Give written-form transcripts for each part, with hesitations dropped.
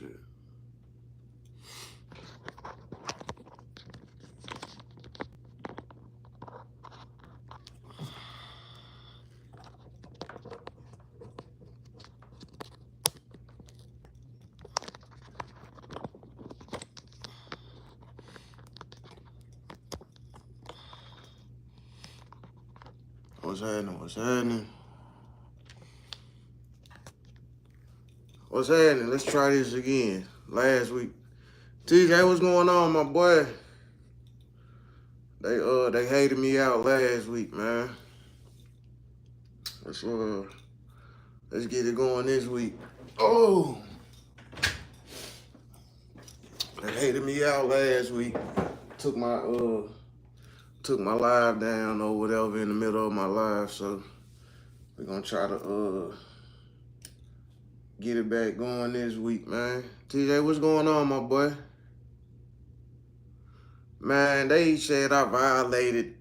shit. What's happening? What's happening? What's happening? Let's try this again. Last week. TJ, what's going on, my boy? They hated me out last week, man. Let's get it going this week. Oh, they hated me out last week. Took my live down or whatever in the middle of my live, so we're gonna try to get it back going this week, man. TJ, what's going on, my boy? Man, they said I violated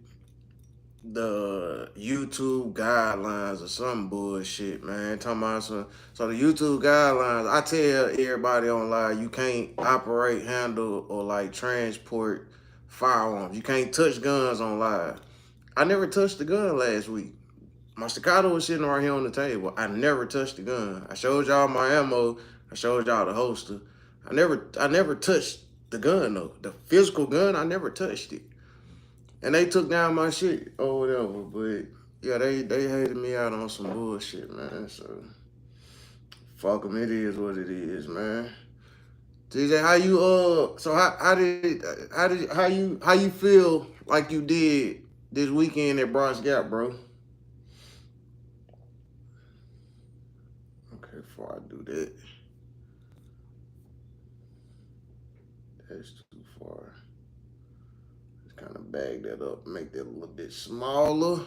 the YouTube guidelines or some bullshit, man. Talking about so the YouTube guidelines, I tell everybody online, you can't operate, handle, or like transport firearms. You can't touch guns on live. I never touched the gun last week. My staccato was sitting right here on the table. I never touched the gun. I showed y'all my ammo. I showed y'all the holster. I never touched the gun though. The physical gun, I never touched it. And they took down my shit or whatever. But yeah, they hated me out on some bullshit, man. So fuck them. It is what it is, man. TJ, how you so how you feel like you did this weekend at Bronx Gap, bro? Okay, before I do that, that's too far. Just kind of bag that up, make that a little bit smaller.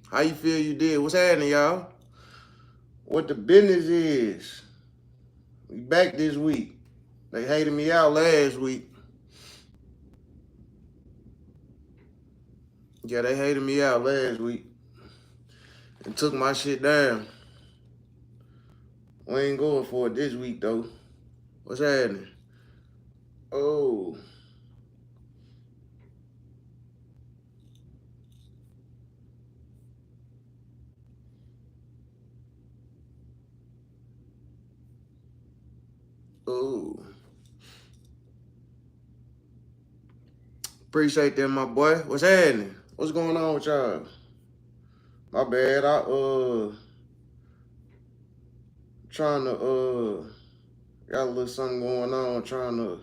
How you feel you did? What's happening, y'all? What the business is? We back this week. They hated me out last week. Yeah, they hated me out last week and took my shit down. We ain't going for it this week, though. What's happening? Oh. Oh. Appreciate that, my boy. What's happening? What's going on with y'all? My bad. Trying to got a little something going on, trying to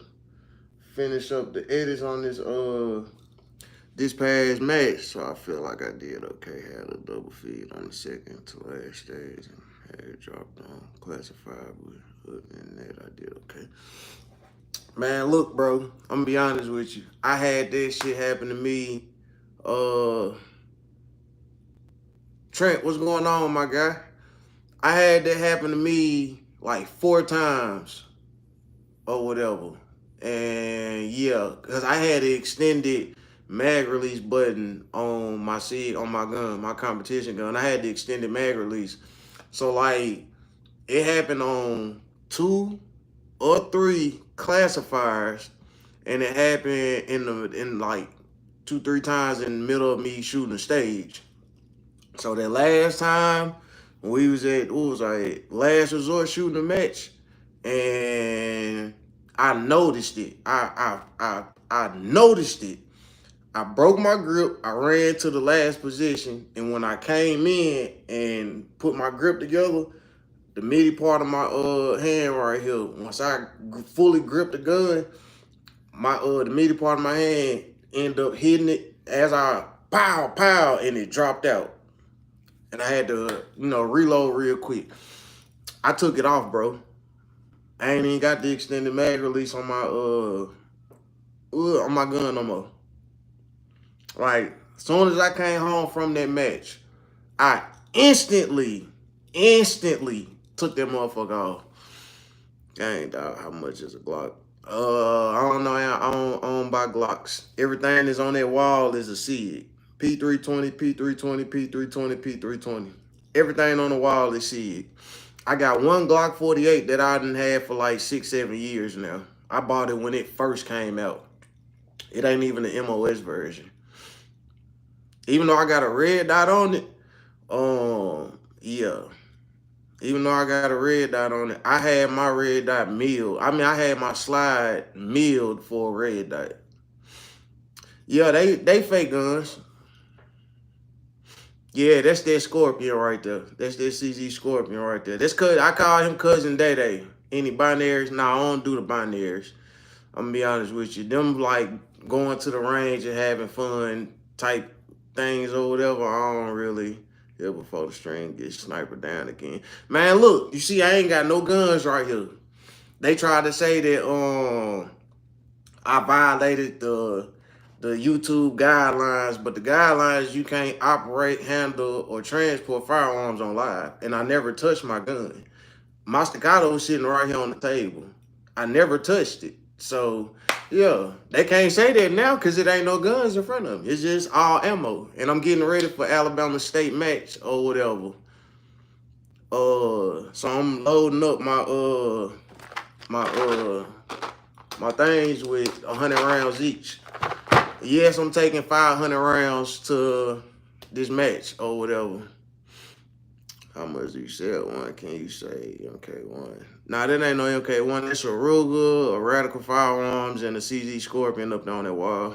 finish up the edits on this past match. So I feel like I did okay. Had a double feed on the second to last stage and had it dropped on classified, but other than that, I did okay. Man, look, bro, I'm gonna be honest with you. I had that shit happen to me. Trent, what's going on, my guy? I had that happen to me like 4 times or whatever. And yeah, because I had an extended mag release button on my gun, my competition gun. I had the extended mag release. So like it happened on 2 or 3 classifiers, and it happened in like 2-3 times in the middle of me shooting the stage. So that last time when we was at Last Resort shooting a match, and I noticed it. I noticed it. I broke my grip. I ran to the last position, and when I came in and put my grip together, the middle part of my hand right here, once I fully gripped the gun, the middle part of my hand ended up hitting it as I pow, and it dropped out. And I had to, reload real quick. I took it off, bro. I ain't even got the extended mag release on my gun no more. Like, as soon as I came home from that match, I instantly took that motherfucker off. Dang, dog, how much is a Glock? I don't know. I don't buy Glocks. Everything that's on that wall is a SIG. P320, P320, P320, P320. Everything on the wall is SIG. I got one Glock 48 that I done had for like 6, 7 years now. I bought it when it first came out. It ain't even the MOS version. Even though I got a red dot on it, yeah. Even though I got a red dot on it, I had my red dot milled. I mean, I had my slide milled for a red dot. Yeah, they fake guns. Yeah, that's that Scorpion right there. That's that CZ Scorpion right there. That's cause I call him Cousin Day Day. Any binaries? Nah, I don't do the binaries. I'm gonna be honest with you. Them like going to the range and having fun type things or whatever. I don't really here before the string gets sniper down again. Man, look, you see, I ain't got no guns right here. They tried to say that I violated the YouTube guidelines, but the guidelines you can't operate, handle, or transport firearms on live. And I never touched my gun. My staccato was sitting right here on the table. I never touched it. So yeah, they can't say that now because it ain't no guns in front of me. It's just all ammo. And I'm getting ready for Alabama State match or whatever. So I'm loading up my things with 100 rounds each. Yes, I'm taking 500 rounds to this match or whatever. How much do you sell one? Can you say MK1? Nah, that ain't no MK1. That's a Ruger, a Radical Firearms, and a CZ Scorpion up on that wall.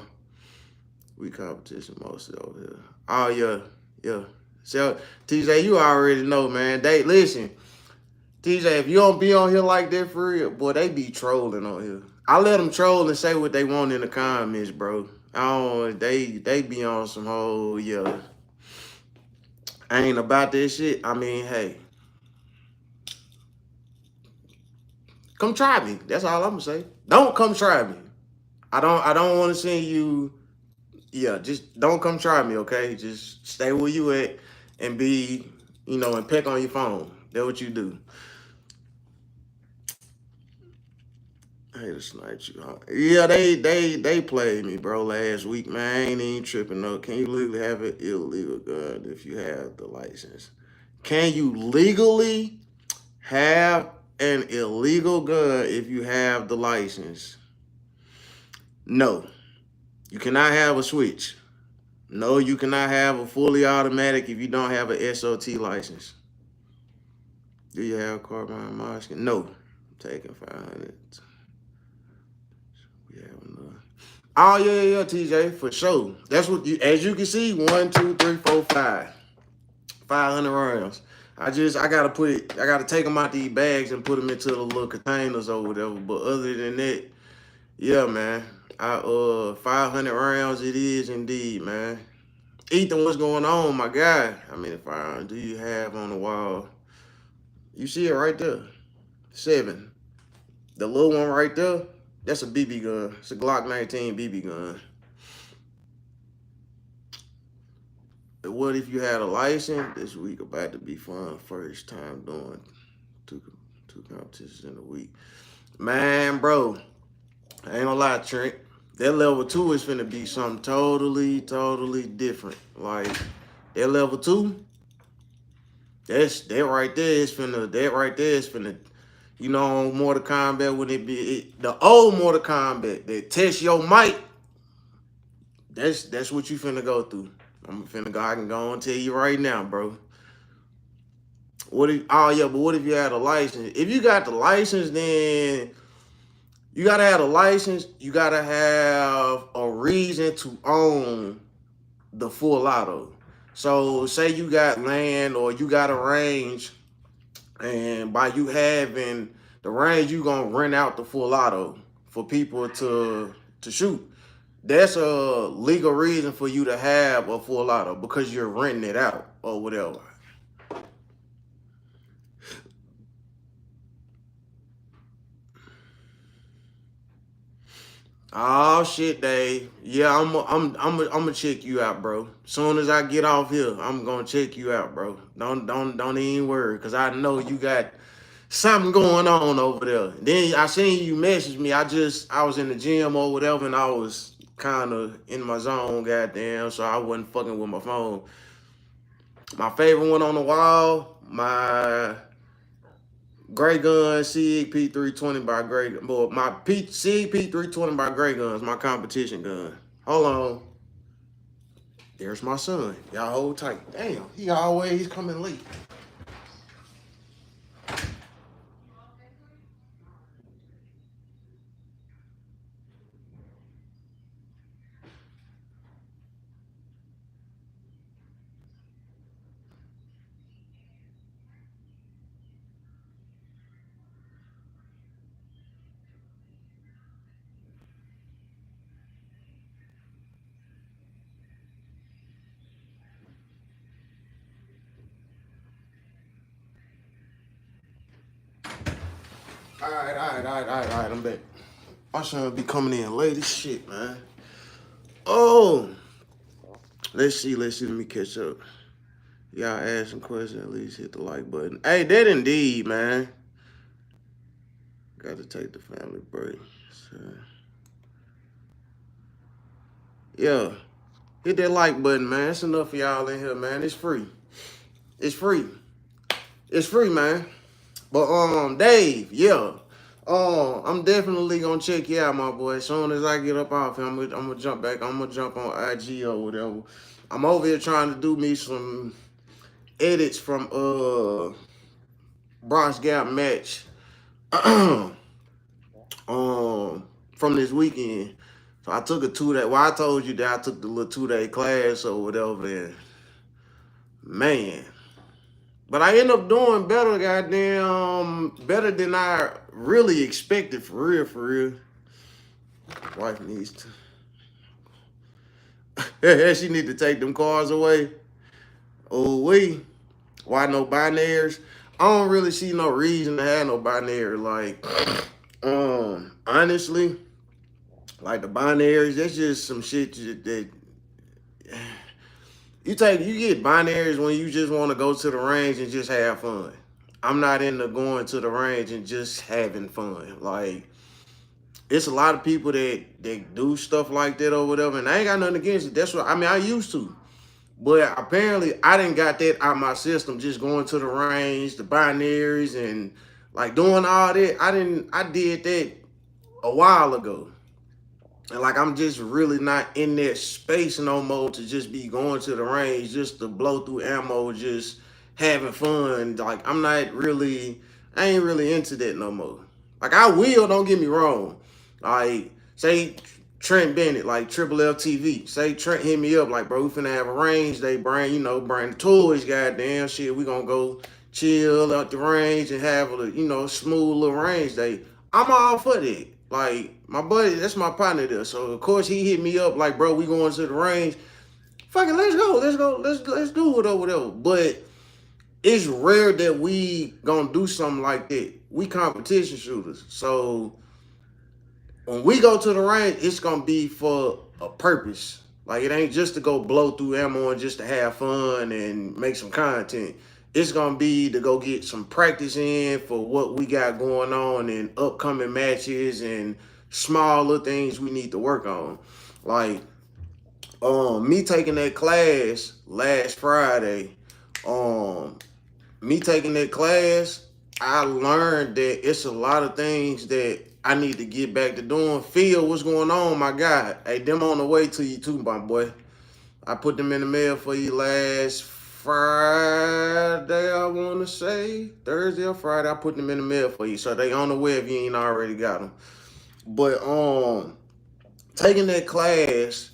We competition mostly over here. Oh, yeah. So, TJ, you already know, man. Listen, TJ, if you don't be on here like that for real, boy, they be trolling on here. I let them troll and say what they want in the comments, bro. They be on some whole, yeah. I ain't about this shit. I mean, hey. Come try me. That's all I'm gonna say. Don't come try me. I don't want to see you. Yeah, just don't come try me, okay? Just stay where you at and be, and peck on your phone. That's what you do. I hate to snipe you. Yeah, they played me, bro, last week, man. I ain't even tripping, no. Can you legally have an illegal gun if you have the license? Can you legally have an illegal gun if you have the license? No. You cannot have a switch. No, you cannot have a fully automatic if you don't have an SOT license. Do you have carbine mask? No. I'm taking 500. We have enough. Oh, yeah, TJ, for sure. That's what as you can see, 1, 2, 3, 4, 5. 500 rounds. I gotta take them out these bags and put them into the little containers or whatever. But other than that, yeah, man. 500 rounds it is indeed, man. Ethan, what's going on, my guy? How many firearms do you have on the wall? You see it right there. 7. The little one right there, that's a BB gun. It's a Glock 19 BB gun. What if you had a license? This week about to be fun. First time doing two competitions in a week. Man, bro, I ain't gonna lie, Trent. That level 2 is finna be something totally different. Like that level 2, that right there is finna, Mortal Kombat when it be the old Mortal Kombat that test your might. That's what you finna go through. I can go and tell you right now, bro. But what if you had a license? If you got the license, then you gotta have a license. You gotta have a reason to own the full auto. So say you got land or you got a range, and by you having the range, you gonna rent out the full auto for people to shoot. That's a legal reason for you to have a full auto because you're renting it out or whatever. Oh shit, Dave. Yeah, I'm gonna check you out, bro. Soon as I get off here, I'm gonna check you out, bro. Don't even worry, cause I know you got something going on over there. Then I seen you message me. I was in the gym or whatever, and I was kind of in my zone, goddamn, so I wasn't fucking with my phone. My favorite one on the wall, my Gray Guns, SIG P320 by Gray Guns. Well, my SIG P320 by Gray Guns, my competition gun. Hold on. There's my son. Y'all hold tight. Damn, he always coming late. All right, I'm back. My son be coming in late as shit, man. Oh, let's see, let me catch up. Y'all asking questions, at least hit the like button. Hey, that indeed, man. Got to take the family break. So, yeah, hit that like button, man. It's enough for y'all in here, man. It's free. It's free. It's free, man. But Dave, yeah. I'm definitely gonna check you out, my boy. As soon as I get up off here, I'm gonna jump back. I'm gonna jump on IG or whatever. I'm over here trying to do me some edits from Bronx Gap match from this weekend. So I took a 2-day. Well, I told you that I took the little 2-day class or whatever. And man, but I end up doing better, goddamn, better than I really expected, for real, for real. Wife needs to. She need to take them cars away. Oh, why no binaries? I don't really see no reason to have no binary. Like, honestly, like the binaries, that's just some shit that you get binaries when you just want to go to the range and just have fun. I'm not into going to the range and just having fun. Like, it's a lot of people that do stuff like that or whatever, and I ain't got nothing against it. That's what I mean. I used to, but apparently I didn't got that out of my system. Just going to the range, the binaries, and like doing all that. I did that a while ago. And like I'm just really not in that space no more to just be going to the range just to blow through ammo, just having fun. Like I ain't really into that no more. Like I will, don't get me wrong. Like say Trent Bennett, like Triple F TV. Say Trent hit me up, like bro, we finna have a range. They bring the toys, goddamn shit. We gonna go chill out the range and have a smooth little range day. I'm all for that. Like my buddy, that's my partner there. So of course he hit me up like, bro, we going to the range. Fucking let's go, let's do it or whatever. But it's rare that we gonna do something like that. We competition shooters. So when we go to the range, it's gonna be for a purpose. Like it ain't just to go blow through ammo and just to have fun and make some content. It's gonna be to go get some practice in for what we got going on in upcoming matches and smaller things we need to work on. Like me taking that class last Friday, me taking that class, I learned that it's a lot of things that I need to get back to doing. Phil, what's going on, my guy? Hey, them on the way to you too, my boy. I put them in the mail for you last Friday, I want to say. Thursday or Friday, I put them in the mail for you. So they on the way if you ain't already got them. But taking that class,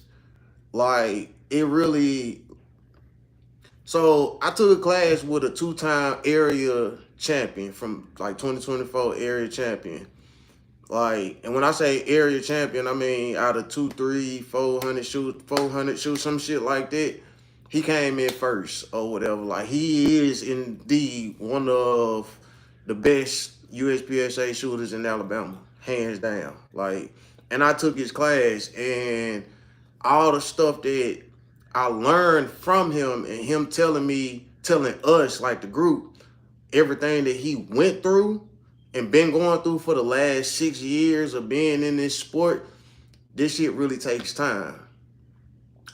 like, it really... So I took a class with a 2-time area champion from, like, 2024 area champion. Like, and when I say area champion, I mean out of 2, 3, 400 shoot, some shit like that. He came in first or whatever. Like, he is indeed one of the best USPSA shooters in Alabama, hands down. Like, and I took his class, and all the stuff that I learned from him and him telling us, like the group, everything that he went through and been going through for the last 6 years of being in this sport, this shit really takes time.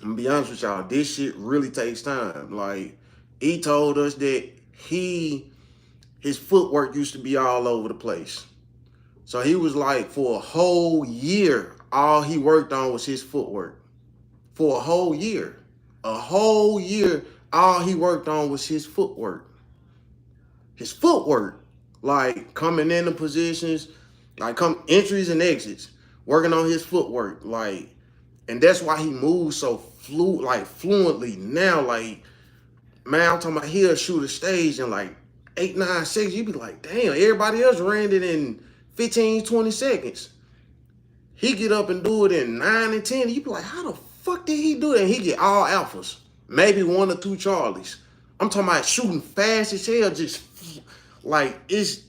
I'm gonna be honest with y'all, this shit really takes time. Like, he told us that he his footwork used to be all over the place. So he was like, for a whole year, all he worked on was his footwork. For a whole year. A whole year, all he worked on was his footwork. His footwork. Like coming into positions, like come entries and exits, working on his footwork. Like, and that's why he moves so fluently now. Like, man, I'm talking about he'll shoot a stage in like 8, 9 seconds. You be like, damn, everybody else ran it in 15, 20 seconds. He get up and do it in 9 and 10. You be like, how the fuck did he do it? And he get all alphas. Maybe 1 or 2 Charlies. I'm talking about shooting fast as hell. Just like, that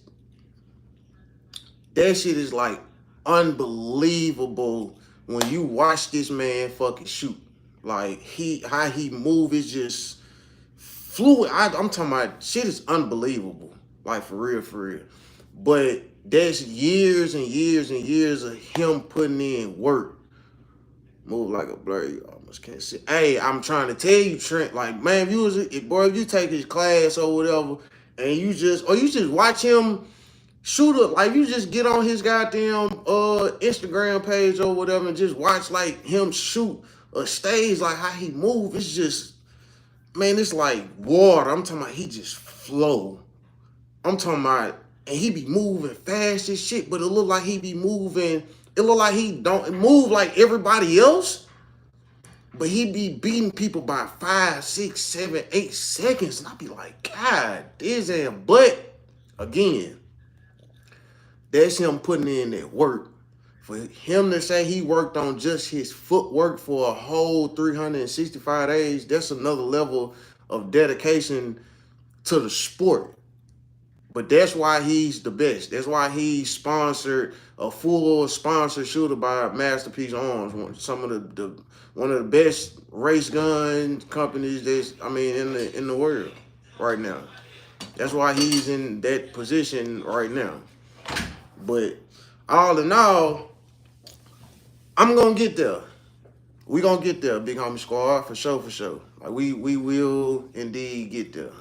shit is like unbelievable when you watch this man fucking shoot. Like, how he move is just fluid. I'm talking about shit is unbelievable. Like, for real, for real. But that's years and years and years of him putting in work. Move like a blur, you almost can't see. Hey, I'm trying to tell you, Trent, like, man, if you take his class or whatever, and you just watch him shoot up, like, you just get on his goddamn Instagram page or whatever and just watch like him shoot a stage, like how he move. It's just, man, it's like water. I'm talking about he just flow. I'm talking about, and he be moving fast as shit, but it look like he be moving. It look like he don't move like everybody else, but he be beating people by 5, 6, 7, 8 seconds. And I be like, God, this and but again, that's him putting in that work. For him to say he worked on just his footwork for a whole 365 days, that's another level of dedication to the sport. But that's why he's the best. That's why he's sponsored, a full sponsor shooter by Masterpiece Arms, one of the best race gun companies in the world right now. That's why he's in that position right now. But all in all, I'm gonna get there. We gonna get there, Big Homie Squad, for sure, for sure. Like we will indeed get there.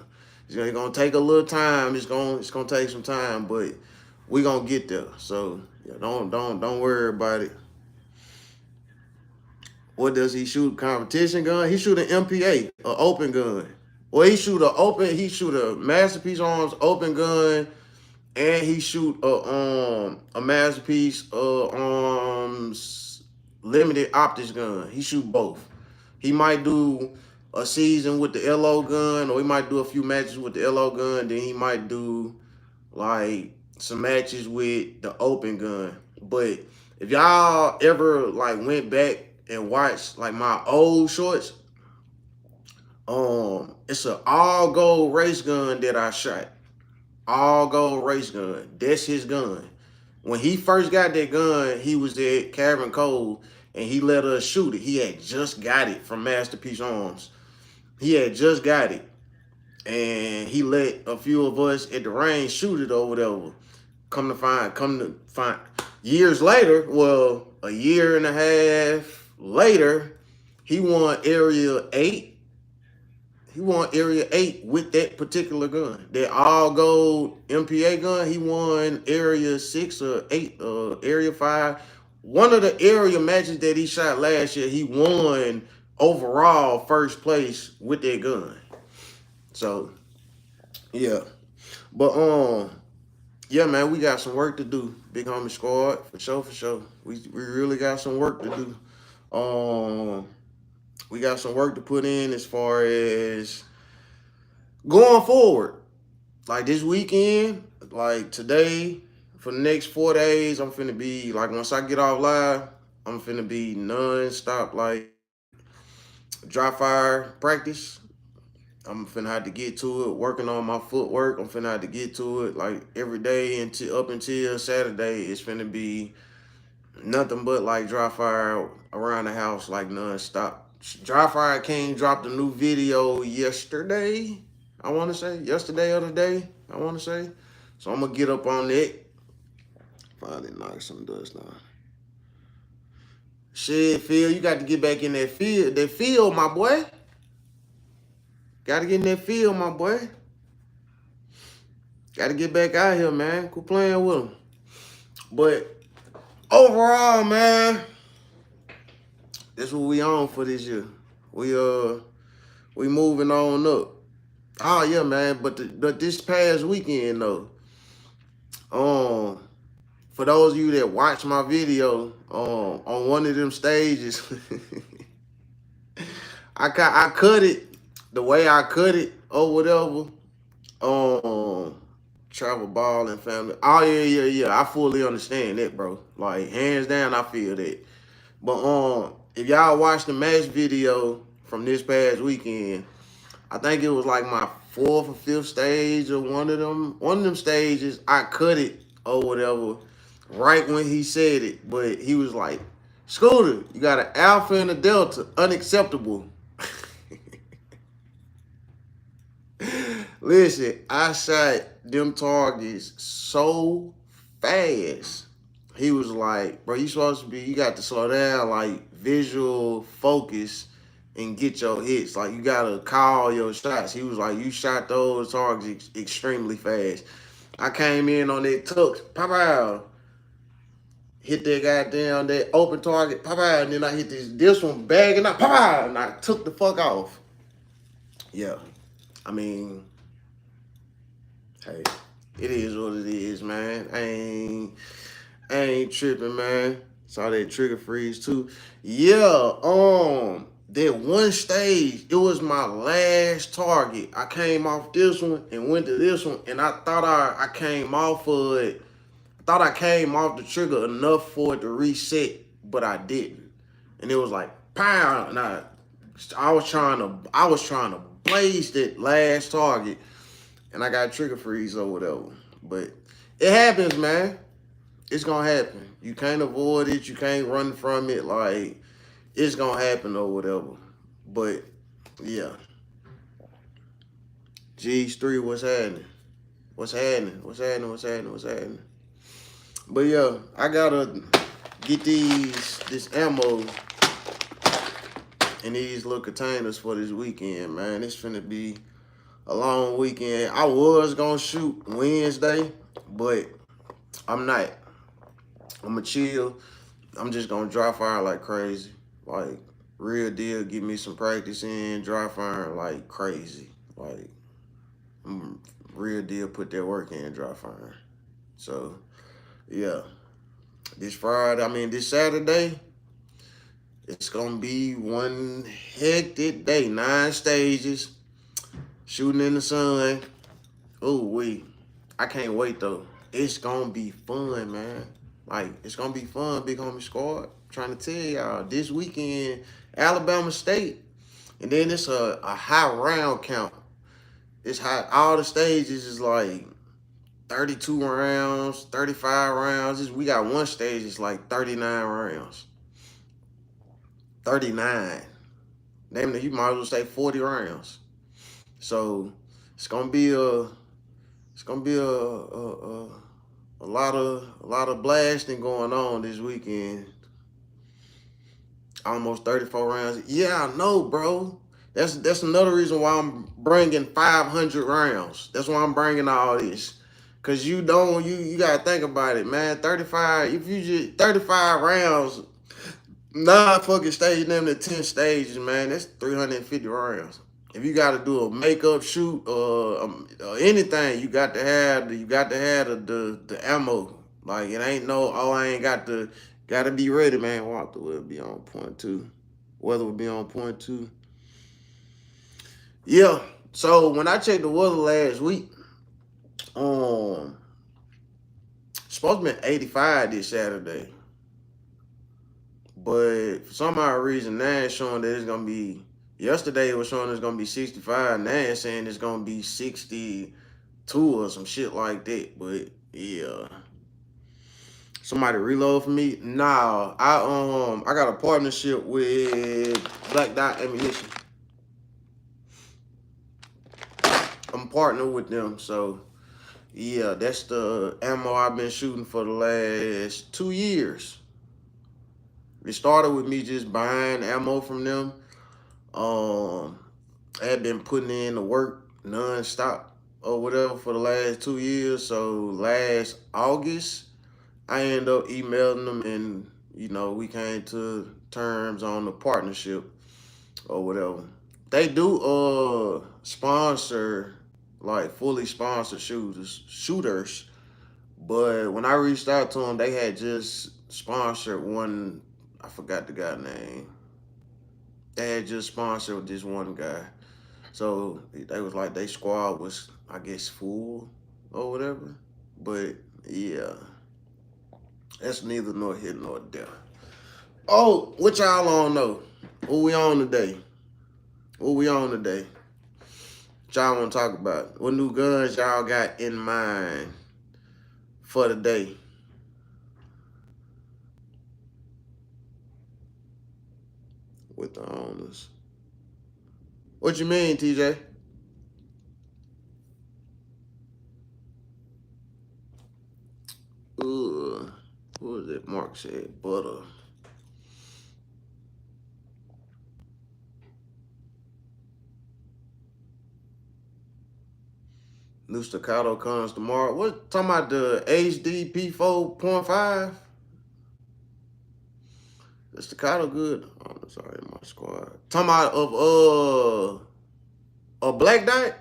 It's gonna take a little time. It's gonna take some time, but we gonna get there. So yeah, don't worry about it. What does he shoot? Competition gun? He shoot an MPA, an open gun. Well, he shoot a Masterpiece Arms open gun, and he shoot a Masterpiece Arms limited optics gun. He shoot both. He might do a season with the LO gun, or he might do a few matches with the LO gun. Then he might do like some matches with the open gun. But if y'all ever like went back and watched like my old shorts, it's an all gold race gun that I shot. All gold race gun. That's his gun. When he first got that gun, he was at Cavern Cove and he let us shoot it. He had just got it from Masterpiece Arms. He had just got it. And he let a few of us at the range shoot it or whatever. Come to find years later, well, a year and a half later, he won Area 8. He won Area 8 with that particular gun. That all gold MPA gun, he won Area 6 or 8, Area 5. One of the area matches that he shot last year, he won overall first place with that gun. So, yeah. But yeah, man, we got some work to do, Big Homie Squad, for sure, for sure. We really got some work to do. We got some work to put in as far as going forward. Like this weekend, like today, for the next 4 days, I'm finna be, like once I get off live, I'm finna be non-stop, like dry fire practice. I'm finna have to get to it, working on my footwork. I'm finna have to get to it like every day up until Saturday. It's finna be nothing but like dry fire around the house, like non-stop. Dry Fire King dropped a new video yesterday. I want to say yesterday or the day. I want to say. So I'm gonna get up on that. Finally knock some dust now. Shit, Phil, you got to get back in that field. That field, my boy. Got to get in that field, my boy. Got to get back out here, man. Quit playing with them. But overall, man, that's what we on for this year. We moving on up. Oh yeah, man. But this past weekend though, for those of you that watch my video, on one of them stages, I cut it the way I cut it or whatever. Travel ball and family. Oh yeah. I fully understand that, bro. Like hands down, I feel that. But if y'all watch the match video from this past weekend, I think it was like my fourth or fifth stage or one of them stages. I cut it or whatever right when he said it, but he was like, "Scooter, you got an alpha and a delta, unacceptable." Listen, I shot them targets so fast. He was like, bro, you got to slow down, like visual focus and get your hits. Like you gotta call your shots. He was like, you shot those targets extremely fast. I came in on that tuck, pop out, hit that goddamn that open target, pop out, and then I hit this one bagging up, pop out, and I took the fuck off. Yeah, I mean, hey, it is what it is, man. I ain't tripping, man. Saw that trigger freeze too. Yeah, that one stage, it was my last target. I came off this one and went to this one, and I thought I came off of it. I thought I came off the trigger enough for it to reset, but I didn't. And it was like pow, and I was trying to blaze that last target, and I got trigger freeze or whatever. But it happens, man. It's gonna happen. You can't avoid it. You can't run from it. Like it's gonna happen or whatever. But yeah, G's3, what's happening? What's happening? What's happening? What's happening? What's happening? But yeah, I gotta get this ammo in these little containers for this weekend, man. It's finna be a long weekend. I was gonna shoot Wednesday, but I'm not. I'ma chill. I'm just gonna dry fire like crazy. Like real deal, give me some practice in dry fire like crazy. Like real deal, put that work in dry fire. So yeah, this Saturday, it's gonna be one hectic day. 9 stages, shooting in the sun. Oh I can't wait though. It's gonna be fun, man. Like it's gonna be fun, big homie squad. Trying to tell y'all this weekend, Alabama State, and then it's a high round count. It's high. All the stages is like 32 rounds, 35 rounds. We got one stage it's like 39 rounds. 39. Damn it, you might as well say 40 rounds. So it's gonna be a lot of blasting going on this weekend. Almost 34 rounds. Yeah, I know, bro. That's another reason why I'm bringing 500 rounds. That's why I'm bringing all this. Cause you gotta think about it, man. 35. If you just 35 rounds, 9 fucking stages, them to 10 stages, man. That's 350 rounds. If you got to do a makeup shoot or anything, you got to have the ammo. Like it ain't no I ain't gotta be ready, man. Walker will be on point too. Weather will be on point too. Yeah. So when I checked the weather last week, supposed to be 85 this Saturday. But for some odd reason, now it's showing that it's gonna be. Yesterday it was showing it's gonna be 65. Now it's saying it's gonna be 62 or some shit like that. But yeah, somebody reload for me. Nah, I got a partnership with Black Dot Ammunition. I'm partnered with them, so yeah, that's the ammo I've been shooting for the last 2 years. It started with me just buying ammo from them. I had been putting in the work non-stop. or whatever for the last 2 years. So last August, I ended up emailing them, and we came to terms on the partnership or whatever. They do sponsor, like fully sponsored shooters. But when I reached out to them, they had just sponsored one. I forgot the guy's name. They had just sponsored this one guy. So they was like, they squad was, I guess, full or whatever. But yeah, that's neither nor here nor there. Oh, what y'all on know? What we on today? What we on today? What y'all want to talk about? What new guns y'all got in mind for the day? With the owners. What you mean, TJ? What was it? Mark said butter. New staccato comes tomorrow. What talking about the HD P4.5? The staccato good. Oh, sorry, my squad. Talking about of a Black Dot?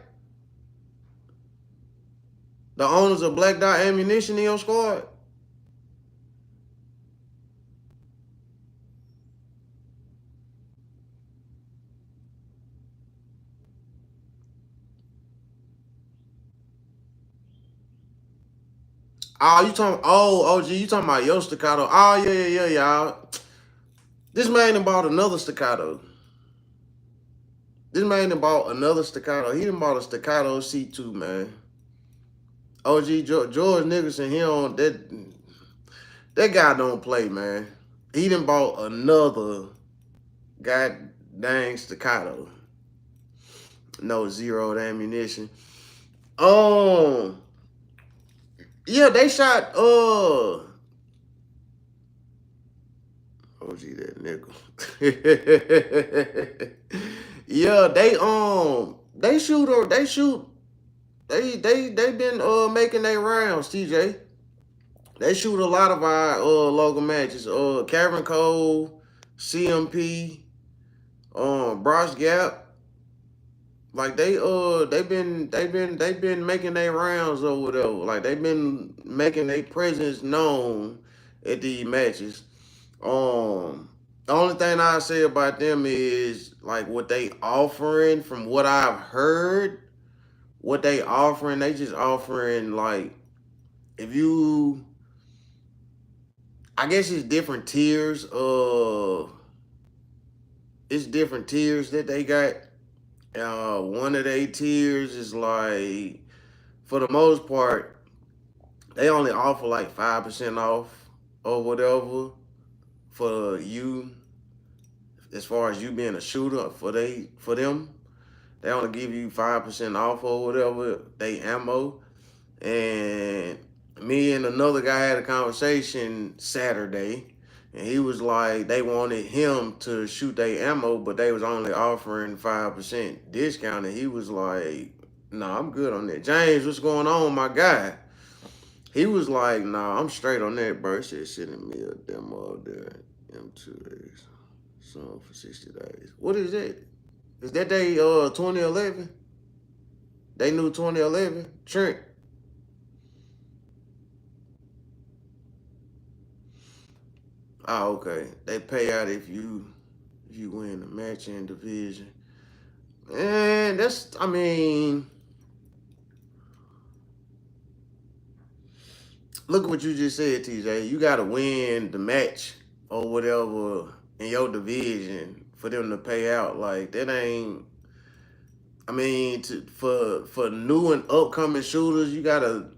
The owners of Black Dot Ammunition in your squad? Oh, you talking? Oh, OG, you talking about your staccato? Oh, yeah, y'all. This man done bought another staccato. This man done bought another staccato. He done bought a staccato C2, man. OG George Nicholson, he on that. That guy don't play, man. He done bought another god dang staccato. No zeroed ammunition. Yeah, they shot OG that nickel. Yeah, they been making their rounds, TJ. They shoot a lot of our local matches. Kevin Cole, CMP, Bros Gap. Like they been making their rounds or whatever. Like they been making their presence known at these matches. The only thing I say about them is like what they offering. From what I've heard, what they offering, they just offering like, if you, I guess it's different tiers. It's different tiers that they got. One of their tiers is like, for the most part, they only offer like 5% off or whatever for you, as far as you being a shooter for them. They only give you 5% off or whatever they ammo. And me and another guy had a conversation Saturday, and he was like, they wanted him to shoot their ammo, but they was only offering 5% discount. And he was like, nah, I'm good on that. James, what's going on, my guy? He was like, nah, I'm straight on that, bro. He said, sending me a demo of there. M2X. So for 60 days. What is that? Is that they 2011? They knew 2011? Trent. Oh, okay. They pay out if you win the match in division. And that's, I mean, look at what you just said, TJ. You gotta win the match or whatever in your division for them to pay out. Like that ain't. I mean, for new and upcoming shooters, you gotta,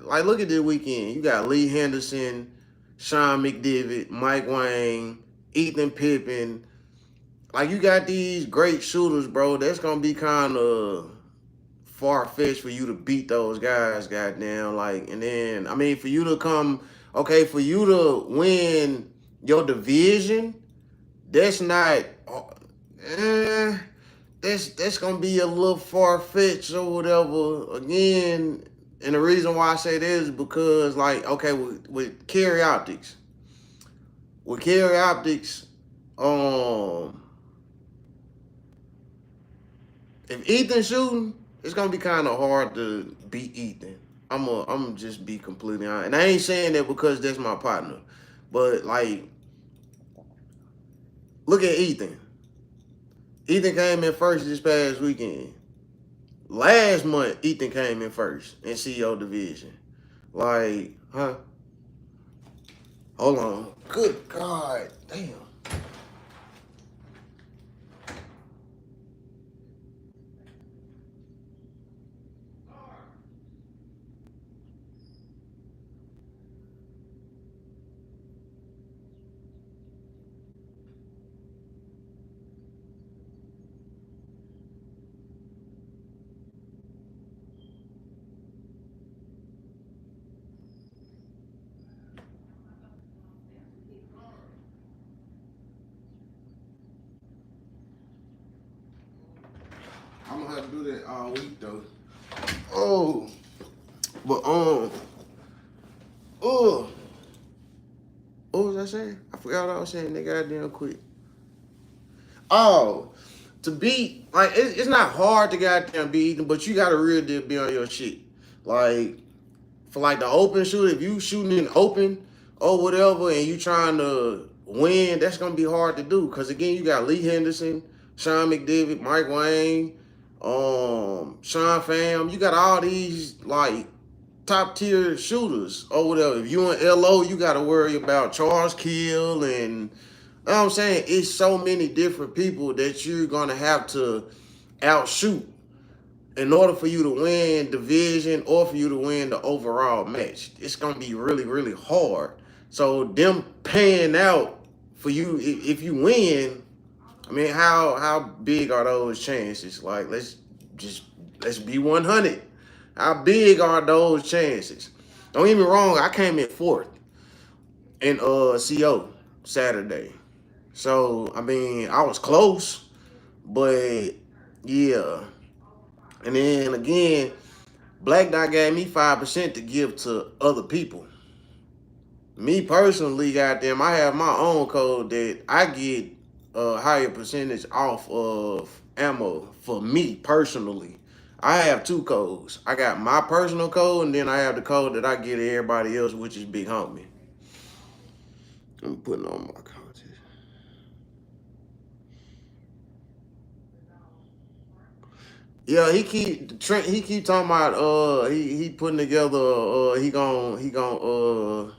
like, look at this weekend. You got Lee Henderson, Sean McDivitt, Mike Wang, Ethan Pippen. Like, you got these great shooters, bro. That's gonna be kind of far fetched for you to beat those guys, goddamn. Like, and then I mean, for you to come, okay, for you to win your division, that's not. Eh, that's gonna be a little far fetched or whatever. Again, and the reason why I say this is because, like, okay, with carry optics, with carry optics, um, if Ethan shooting, it's gonna be kind of hard to beat Ethan. I'm just be completely honest, and I ain't saying that because that's my partner, but like, look at Ethan. Ethan came in first this past weekend. Last month, Ethan came in first in CEO division. Like, huh? Hold on. Good God, damn. I'm gonna have to do that all week though. Oh, but oh, what was I saying? I forgot what I was saying. They goddamn quick. Oh, to beat like it's not hard to goddamn beat them, but you gotta really be on your shit. Like for like the open shooter, if you shooting in open or whatever, and you trying to win, that's gonna be hard to do. Cause again, you got Lee Henderson, Sean McDavid, Mike Wayne, Sean Pham. You got all these like top tier shooters or whatever. If you in LO, you got to worry about Charles Kill and you know what I'm saying. It's so many different people that you're gonna have to outshoot in order for you to win division or for you to win the overall match. It's gonna be really, really hard. So them paying out for you if you win, I mean, how big are those chances? Like let's be 100. How big are those chances? Don't get me wrong, I came in fourth in CO Saturday. So I mean I was close, but yeah. And then again, Black Dot gave me 5% to give to other people. Me personally, goddamn, I have my own code that I get a higher percentage off of ammo for me personally. I have two codes. I got my personal code, and then I have the code that I get to everybody else, which is Big Homie. I'm putting on my codes. Yeah, he keep talking about he putting together he gonna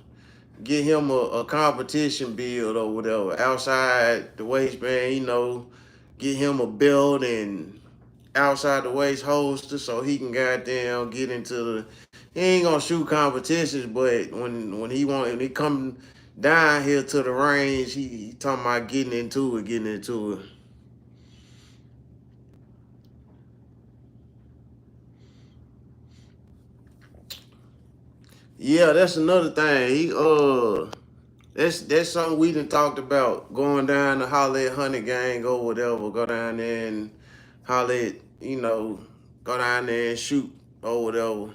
get him a competition build or whatever outside the waistband, get him a belt and outside the waist holster so he can goddamn get into the. He ain't gonna shoot competitions, but when he come down here to the range, he talking about getting into it. Yeah, that's another thing. That's something we done talked about. Going down to holler at Honey Gang or whatever. Go down there and holler at, go down there and shoot or whatever.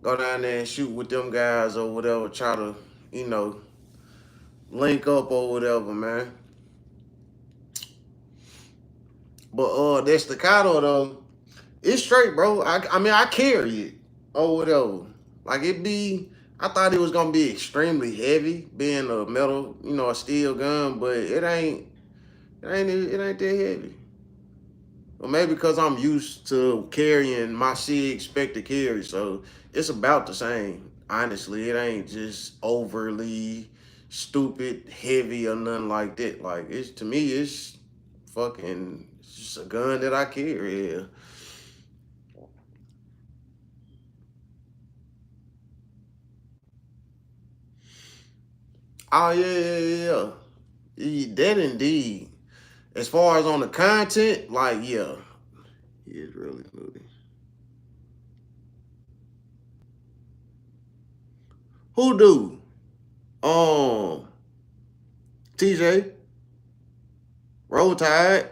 Go down there and shoot with them guys or whatever. Try to, you know, link up or whatever, man. But that staccato though, it's straight, bro. I mean I carry it or whatever. Like it be I thought it was gonna be extremely heavy, being a metal, a steel gun, but it ain't that heavy. Or maybe because I'm used to carrying my shit expect to carry, so it's about the same. Honestly, it ain't just overly stupid heavy or nothing like that. Like it's to me, it's just a gun that I carry. Yeah. Oh yeah. That indeed. As far as on the content, like yeah, he is really moody. Who do? TJ, Roll Tide.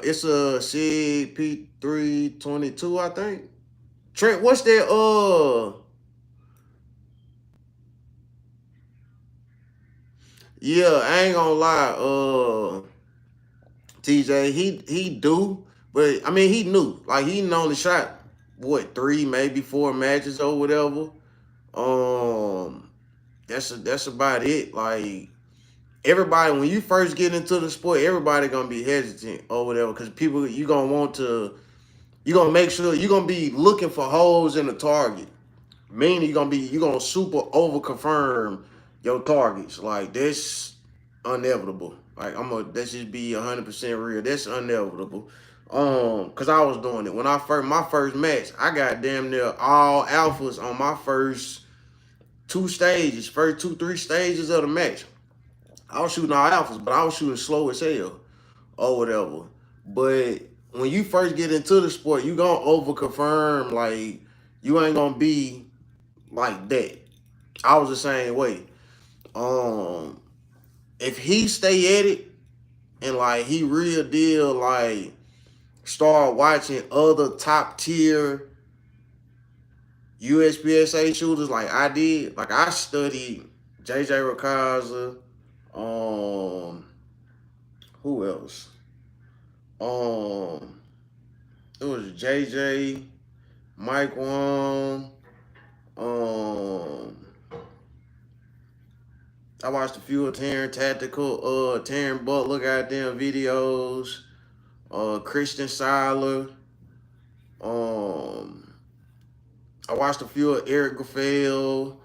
It's a CP322, I think. Trent, what's that? Yeah, I ain't gonna lie. TJ, he do, but I mean he knew. Like he only shot what 3, maybe 4 matches or whatever. Um, that's about it. Like everybody, when you first get into the sport, everybody gonna be hesitant or whatever, because people you gonna want to, you gonna make sure you gonna be looking for holes in the target. Meaning you gonna super over confirm your targets. Like that's inevitable. Like let's just be 100% real. That's inevitable. Cause I was doing it when my first match. I got damn near all alphas on my first 3 stages of the match. I was shooting all alphas, but I was shooting slow as hell or whatever. But when you first get into the sport, you gonna over confirm. Like you ain't gonna be like that. I was the same way. Um, if he stay at it and like he real deal like start watching other top tier USPSA shooters like I did, like I studied JJ Rakaza, um, who else? Um, it was JJ, Mike Wong, um, I watched a few of Taryn Butler goddamn videos, Christian Siler. Um, I watched a few of Eric Gaffel.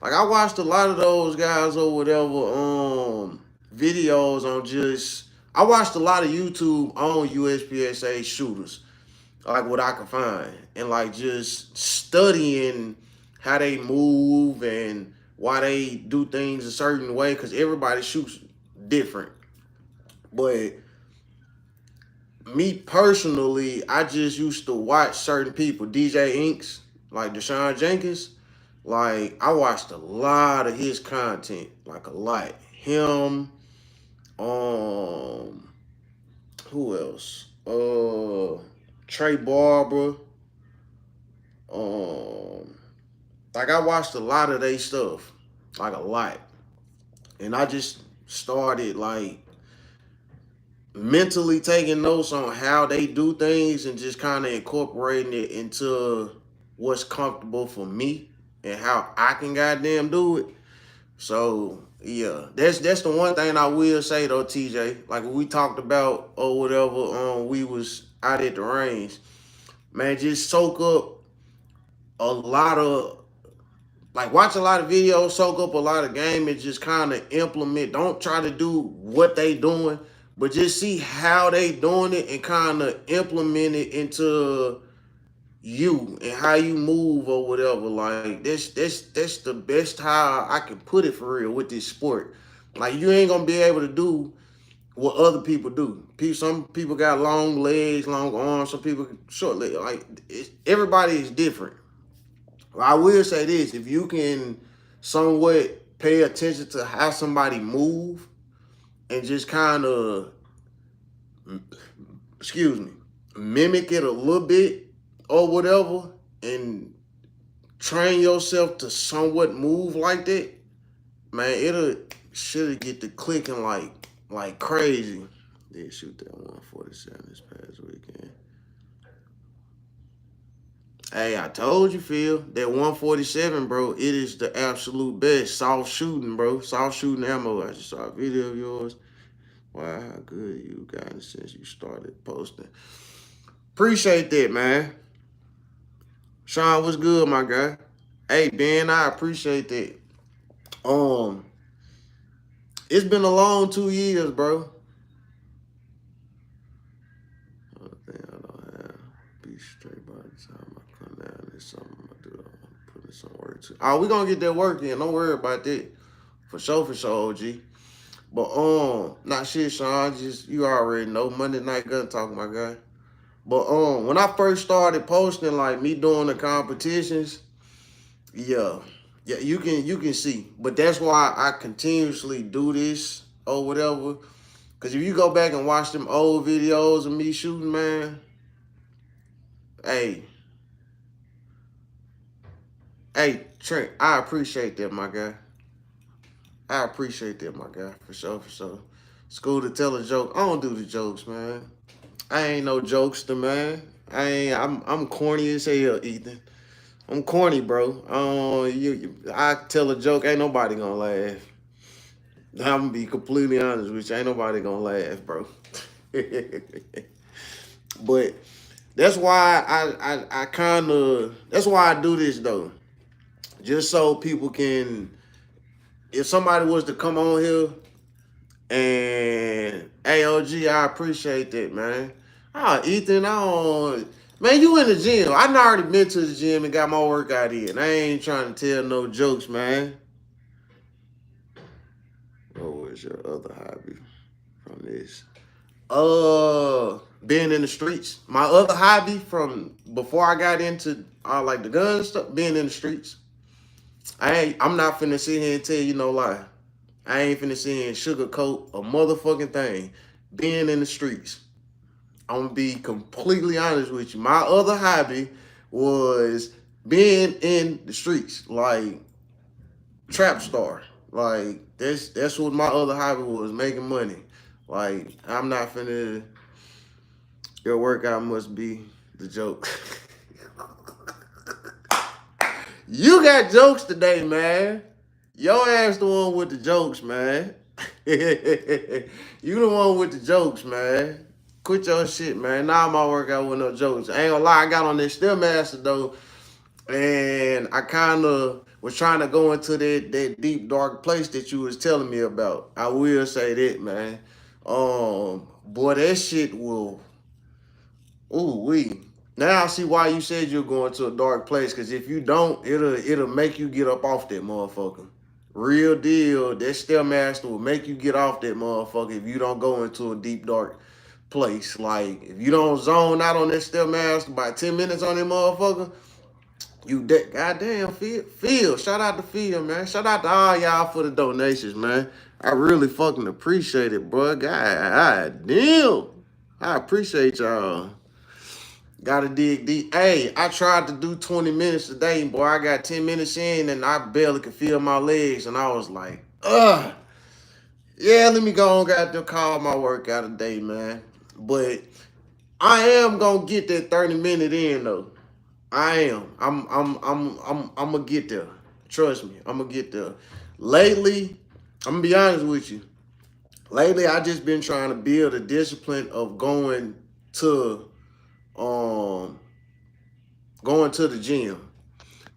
Like I watched a lot of those guys or whatever videos on just I watched a lot of YouTube on USPSA shooters, like what I could find. And like just studying how they move and why they do things a certain way, because everybody shoots different. But me personally, I just used to watch certain people, DJ Inks, like Deshaun Jenkins. Like I watched a lot of his content, like a lot. Him, um, who else? Trey Barber. Um, like I watched a lot of their stuff, like a lot, and I just started like mentally taking notes on how they do things and just kind of incorporating it into what's comfortable for me and how I can goddamn do it. So yeah, that's the one thing I will say though, TJ. Like we talked about or whatever, we was out at the range, man. Just soak up a lot of like watch a lot of videos, soak up a lot of game, and just kind of implement. Don't try to do what they doing, but just see how they doing it and kind of implement it into you and how you move or whatever. Like that's the best how I can put it for real with this sport. Like you ain't gonna be able to do what other people do. Some people got long legs, long arms. Some people short legs. Like everybody is different. I will say this: if you can somewhat pay attention to how somebody move and just kind of, excuse me, mimic it a little bit or whatever, and train yourself to somewhat move like that, man, should get the clicking like crazy. Did shoot that 147 this past weekend. Hey, I told you, Phil, that 147, bro, it is the absolute best. Soft shooting, bro. Soft shooting ammo. I just saw a video of yours. Wow, how good you gotten since you started posting. Appreciate that, man. Sean, what's good, my guy? Hey, Ben, I appreciate that. It's been a long 2 years, bro. Thing I don't have. Be straight by the time I come down. There's something I do. I'm putting some work to. Oh, we gonna get that work in. Don't worry about that. For sure, OG. But not shit, Sean. Just you already know. Monday Night Gun Talk, my guy. But when I first started posting, like me doing the competitions, yeah, Yeah, you can see. But that's why I continuously do this or whatever. Cause if you go back and watch them old videos of me shooting, man, hey, hey, Trent, I appreciate that, my guy. I appreciate that, my guy, for sure, for sure. School to tell a joke. I don't do the jokes, man. I ain't no jokester, man. I'm corny as hell, Ethan. I'm corny, bro. I tell a joke, ain't nobody gonna laugh. I'm gonna be completely honest with you. Ain't nobody gonna laugh, bro. But that's why I kind of that's why I do this though, just so people can. If somebody was to come on here and AOG, I appreciate that, man. Ah, Ethan, I don't. Man, you in the gym. I done already been to the gym and got my workout in. I ain't trying to tell no jokes, man. What was your other hobby from this? Being in the streets. My other hobby from before I got into like the gun stuff, being in the streets. I'm not finna sit here and tell you no lie. I ain't finna sit here and sugarcoat a motherfucking thing. Being in the streets. I'm gonna be completely honest with you. My other hobby was being in the streets, like trap star. Like that's what my other hobby was, making money. Like I'm not finna. Your workout must be the joke. You got jokes today, man. Your ass the one with the jokes, man. You the one with the jokes, man. Quit your shit, man. Now my workout with no jokes. I ain't gonna lie, I got on this Stairmaster though, and I kind of was trying to go into that deep dark place that you was telling me about. I will say that, man. Boy, that shit will. Ooh wee. Now I see why you said you're going to a dark place. Cause if you don't, it'll make you get up off that motherfucker. Real deal. That Stairmaster will make you get off that motherfucker if you don't go into a deep dark place. Like if you don't zone out on that Stairmaster by 10 minutes on that motherfucker, you dead. Goddamn, Phil. Shout out to Phil, man. Shout out to all y'all for the donations, man. I really fucking appreciate it, bro. God damn. I appreciate y'all. Gotta dig deep. Hey, I tried to do 20 minutes today, boy. I got 10 minutes in and I barely could feel my legs. And I was like, ugh. Yeah, let me go on, got to call my workout today, man. But I am gonna get that 30-minute in though. I am. I'm gonna get there. Trust me, I'm gonna get there. Lately, I'm gonna be honest with you. Lately, I just been trying to build a discipline of to um going to the gym.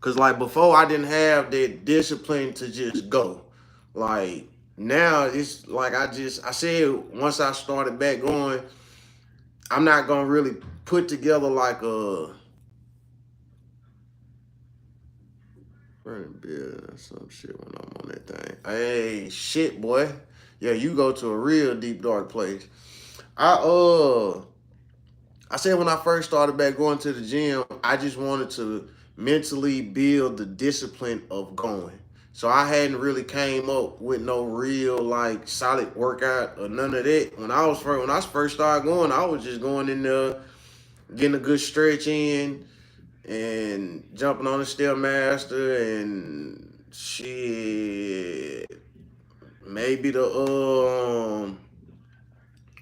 Cause like before I didn't have that discipline to just go. Like now it's like I said once I started back going, I'm not gonna really put together like a some shit when I'm on that thing. Hey, shit, boy. Yeah, you go to a real deep dark place. I I said when I first started back going to the gym, I just wanted to mentally build the discipline of going. So I hadn't really came up with no real like solid workout or none of that. When I first started going, I was just going in there, getting a good stretch in and jumping on the Stairmaster and shit. Maybe the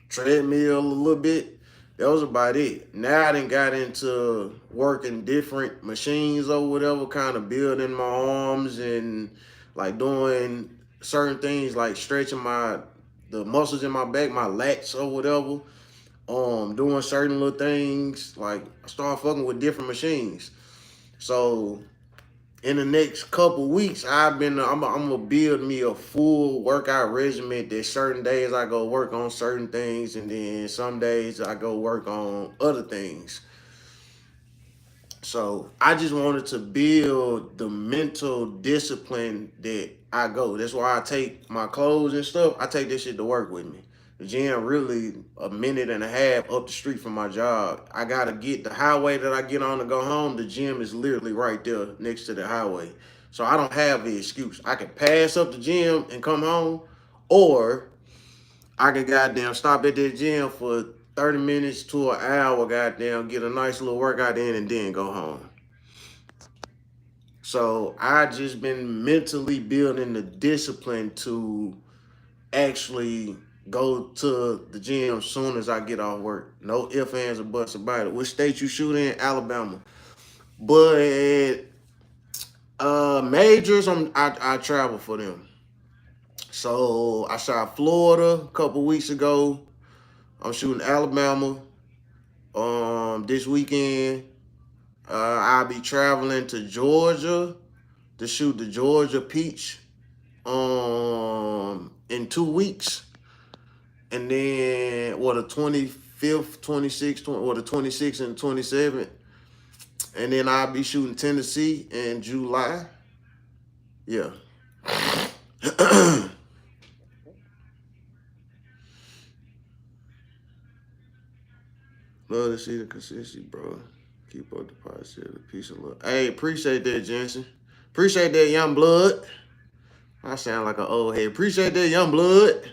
treadmill a little bit. That was about it. Now I done got into working different machines or whatever, kind of building my arms and like doing certain things like stretching the muscles in my back, my lats or whatever. Doing certain little things. Like I started fucking with different machines. So in the next couple weeks, I'm gonna build me a full workout regimen that certain days I go work on certain things and then some days I go work on other things. So I just wanted to build the mental discipline that I go. That's why I take my clothes and stuff. I take this shit to work with me. The gym really a minute and a half up the street from my job. I gotta get the highway that I get on to go home. The gym is literally right there next to the highway. So I don't have the excuse. I can pass up the gym and come home, or I can goddamn stop at the gym for 30 minutes to an hour, goddamn, get a nice little workout in and then go home. So I just been mentally building the discipline to actually go to the gym as soon as I get off work. No ifs, ands, or buts about it. Which state you shoot in? Alabama. But majors, I travel for them. So I shot Florida a couple weeks ago. I'm shooting Alabama this weekend. I'll be traveling to Georgia to shoot the Georgia Peach in 2 weeks. And then the 25th, 26th, the 26th and 27th. And then I'll be shooting Tennessee in July. Yeah. Love to see the consistency, bro. Keep up the positivity. Peace and love. Hey, appreciate that, Jensen. Appreciate that, young blood. I sound like an old head. Appreciate that, young blood.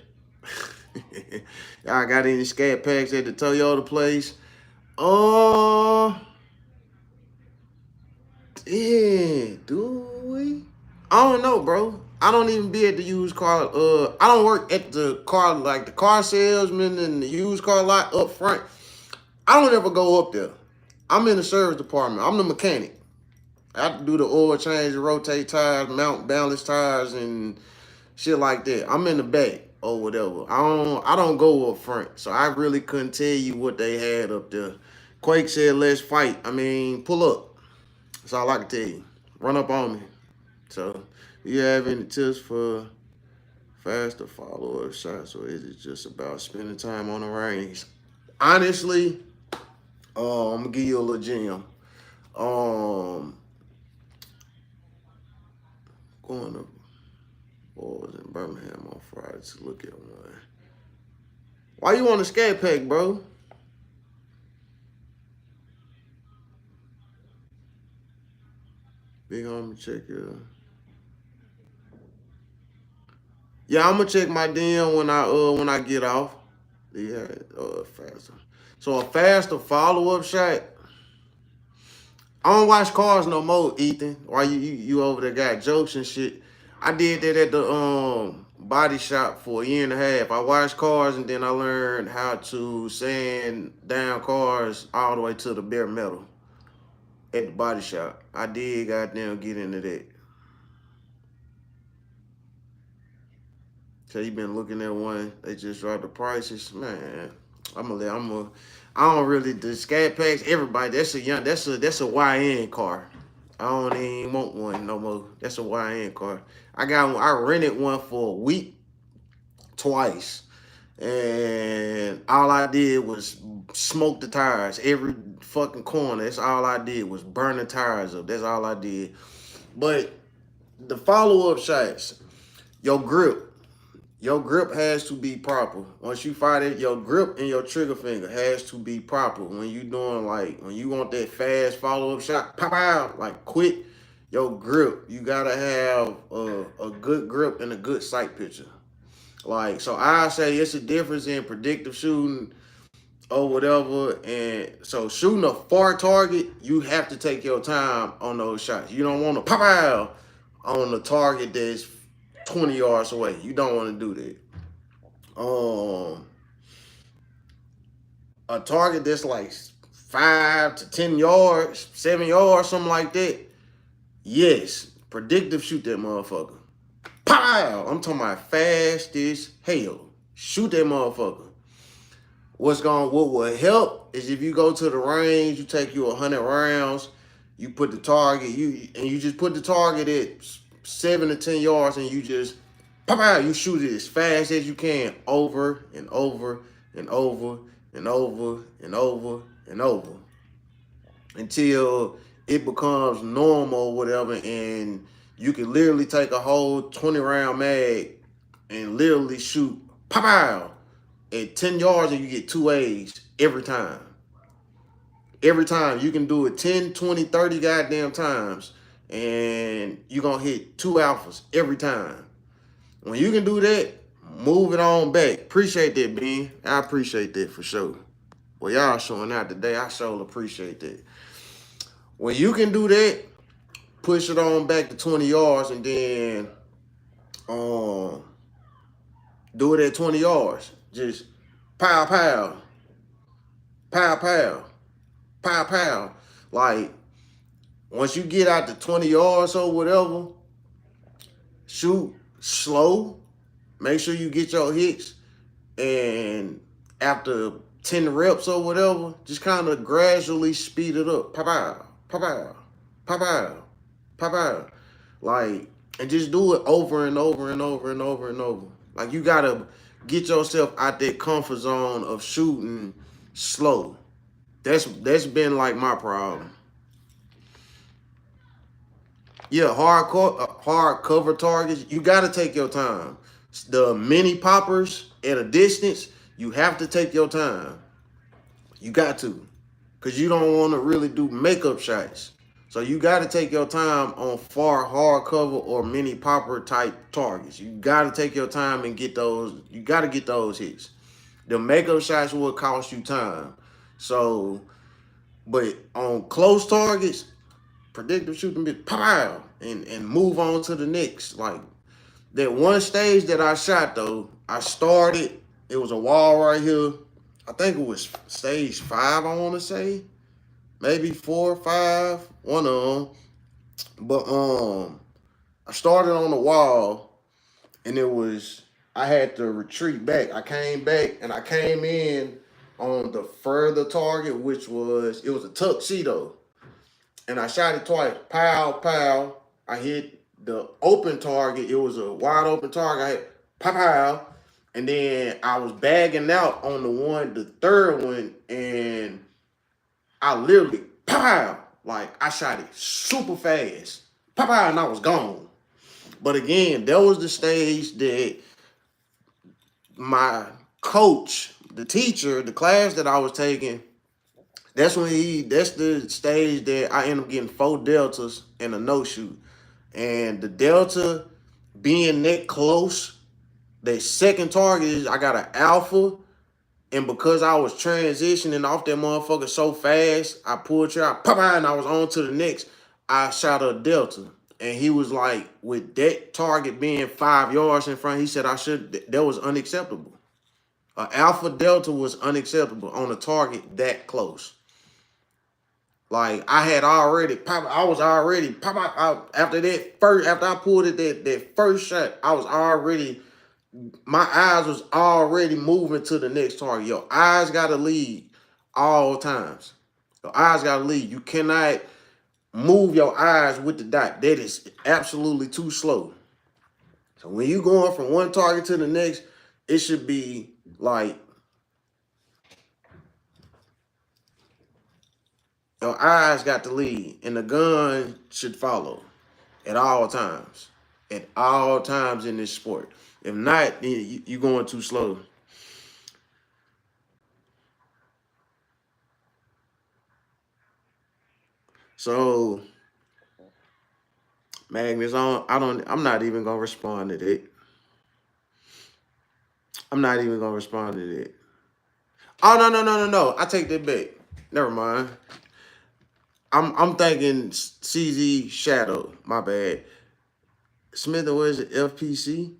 Y'all got any scat packs at the Toyota place? Yeah, do we? I don't know, bro. I don't even be at the used car. I don't work at the car, like the car salesman and the used car lot up front. I don't ever go up there. I'm in the service department. I'm the mechanic. I have to do the oil change, rotate tires, mount balance tires, and shit like that. I'm in the back or whatever. I don't go up front, so I really couldn't tell you what they had up there. Quake said, "Let's fight." I mean, pull up. That's all I can tell you. Run up on me. So, do you have any tips for faster follow-up shots, or is it just about spending time on the range? Honestly, I'm gonna give you a little gem. Going to boys in Birmingham on Friday to look at one. Why you on the skate pack, bro? Big homie, check your. Yeah, I'm gonna check my DM when I get off. Yeah, faster. So a faster follow-up shot. I don't watch cars no more, Ethan. Why you over there got jokes and shit? I did that at the body shop for a year and a half. I watched cars and then I learned how to sand down cars all the way to the bare metal at the body shop. I did goddamn get into that. So you been looking at one? They just dropped the prices, man. I don't really the scat packs. Everybody, that's a YN car. I don't even want one no more. That's a YN car. I rented one for a week twice. And all I did was smoke the tires every fucking corner. That's all I did was burn the tires up. That's all I did. But the follow-up shots, your grip. Your grip has to be proper. Once you fire it, your grip and your trigger finger has to be proper. When you doing when you want that fast follow-up shot, pop out, like quick, your grip, you gotta have a good grip and a good sight picture. So I say it's a difference in predictive shooting or whatever. And so shooting a far target, you have to take your time on those shots. You don't want to pop out on the target that's 20 yards away. You don't want to do that. A target that's like 5 to 10 yards, 7 yards, something like that. Yes, predictive shoot that motherfucker. Pow! I'm talking about fast as hell. Shoot that motherfucker. What will help is if you go to the range, you take you 100 rounds, you put the target, you just put the target at 7 to 10 yards, and you just pop out. You shoot it as fast as you can, over and over and over and over and over and over, until it becomes normal or whatever, and you can literally take a whole 20 round mag and literally shoot pop out at 10 yards, and you get 2 A's every time. Every time. You can do it 10, 20, 30 goddamn times, and you're going to hit 2 alphas every time. When you can do that, move it on back. Appreciate that, Ben. I appreciate that for sure. Well, y'all showing out today. I sure appreciate that. When you can do that, push it on back to 20 yards and then do it at 20 yards. Just pow, pow, pow, pow, pow, pow. Like, once you get out to 20 yards or whatever, shoot slow. Make sure you get your hits. And after 10 reps or whatever, just kind of gradually speed it up. Pow, pow, pow, pow, pow, pow, pow, pow. Like, and just do it over and over and over and over and over. Like, you got to get yourself out that comfort zone of shooting slow. That's been like my problem. Yeah, hard cover targets, you got to take your time. The mini poppers at a distance, you have to take your time. You got to, because you don't want to really do makeup shots. So you got to take your time on far hard cover or mini popper type targets. You got to take your time and get those. You got to get those hits. The makeup shots will cost you time. So, but on close targets, predictive shooting, bit pow, and move on to the next. Like that one stage that I shot though, I started. It was a wall right here. I think it was stage 5. I want to say, maybe 4 or 5, one of them. But I started on the wall, and I had to retreat back. I came back and I came in on the further target, which was a tuxedo. And I shot it twice. Pow, pow. I hit the open target. It was a wide open target. I hit pow, pow. And then I was bagging out on the third one, and I literally pow. Like, I shot it super fast. Pow, pow, and I was gone. But again, that was the stage that my coach, the teacher, the class that I was taking, that's the stage that I ended up getting 4 deltas and a no-shoot. And the delta being that close, the second target is I got an alpha. And because I was transitioning off that motherfucker so fast, I pulled trigger, pop out, and I was on to the next. I shot a delta. And he was like, with that target being 5 yards in front, he said that was unacceptable. An alpha delta was unacceptable on a target that close. Like, I was already pop out after I pulled it that first shot, my eyes was already moving to the next target. Your eyes gotta lead all times. Your eyes gotta lead. You cannot move your eyes with the dot. That is absolutely too slow. So when you going from one target to the next, it should be like your eyes got to lead, and the gun should follow at all times. At all times in this sport. If not, then you're going too slow. So, Magnus, I'm not even gonna respond to that. I'm not even gonna respond to that. Oh no. I take that back. Never mind. I'm thinking CZ Shadow. My bad. Smith, what is it? FPC?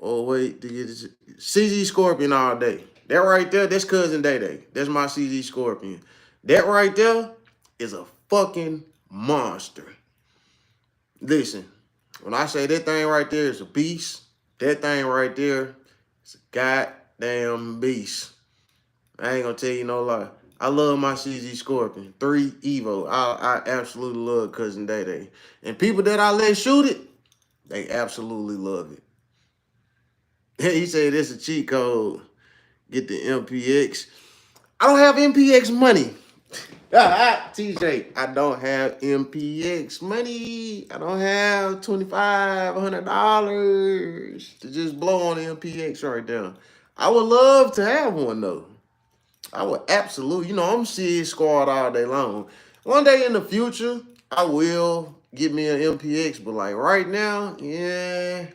Oh wait, CZ Scorpion all day. That right there, that's Cousin Day Day. That's my CZ Scorpion. That right there is a fucking monster. Listen, when I say that thing right there is a beast, that thing right there is a goddamn beast. I ain't gonna tell you no lie. I love my CZ Scorpion. 3 Evo. I absolutely love Cousin Day Day. And people that I let shoot it, they absolutely love it. He said it's a cheat code. Get the MPX. I don't have MPX money. TJ, I don't have MPX money. I don't have $2,500 to just blow on the MPX right there. I would love to have one though. I would absolutely, I'm CZ Squad all day long. One day in the future, I will get me an MPX, but like right now, yeah,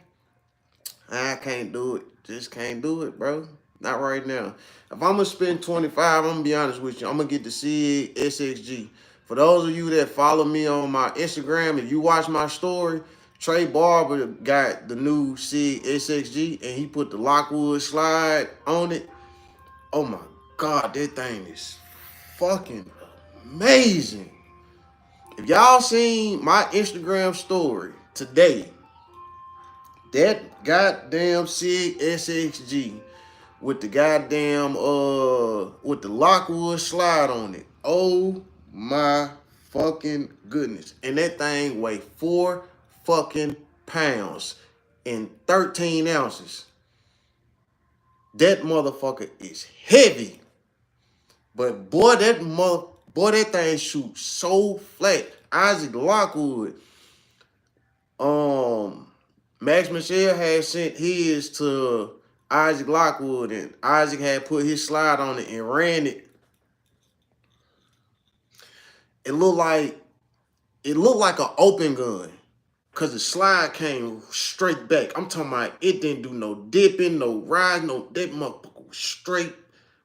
I can't do it. Just can't do it, bro. Not right now. If I'm gonna spend 25, I'm gonna be honest with you. I'm gonna get the SIG SXG. For those of you that follow me on my Instagram, if you watch my story, Trey Barber got the new SIG SXG and he put the Lockwood slide on it. Oh my God, that thing is fucking amazing. If y'all seen my Instagram story today, that goddamn SIG SXG with the goddamn with the Lockwood slide on it. Oh my fucking goodness. And that thing weigh 4 fucking pounds and 13 ounces. That motherfucker is heavy. But boy, that thing shoots so flat. Isaac Lockwood, Max Michelle had sent his to Isaac Lockwood, and Isaac had put his slide on it and ran it. It looked like an open gun, cause the slide came straight back. I'm talking about it didn't do no dipping, no rise, no that motherfucker was straight.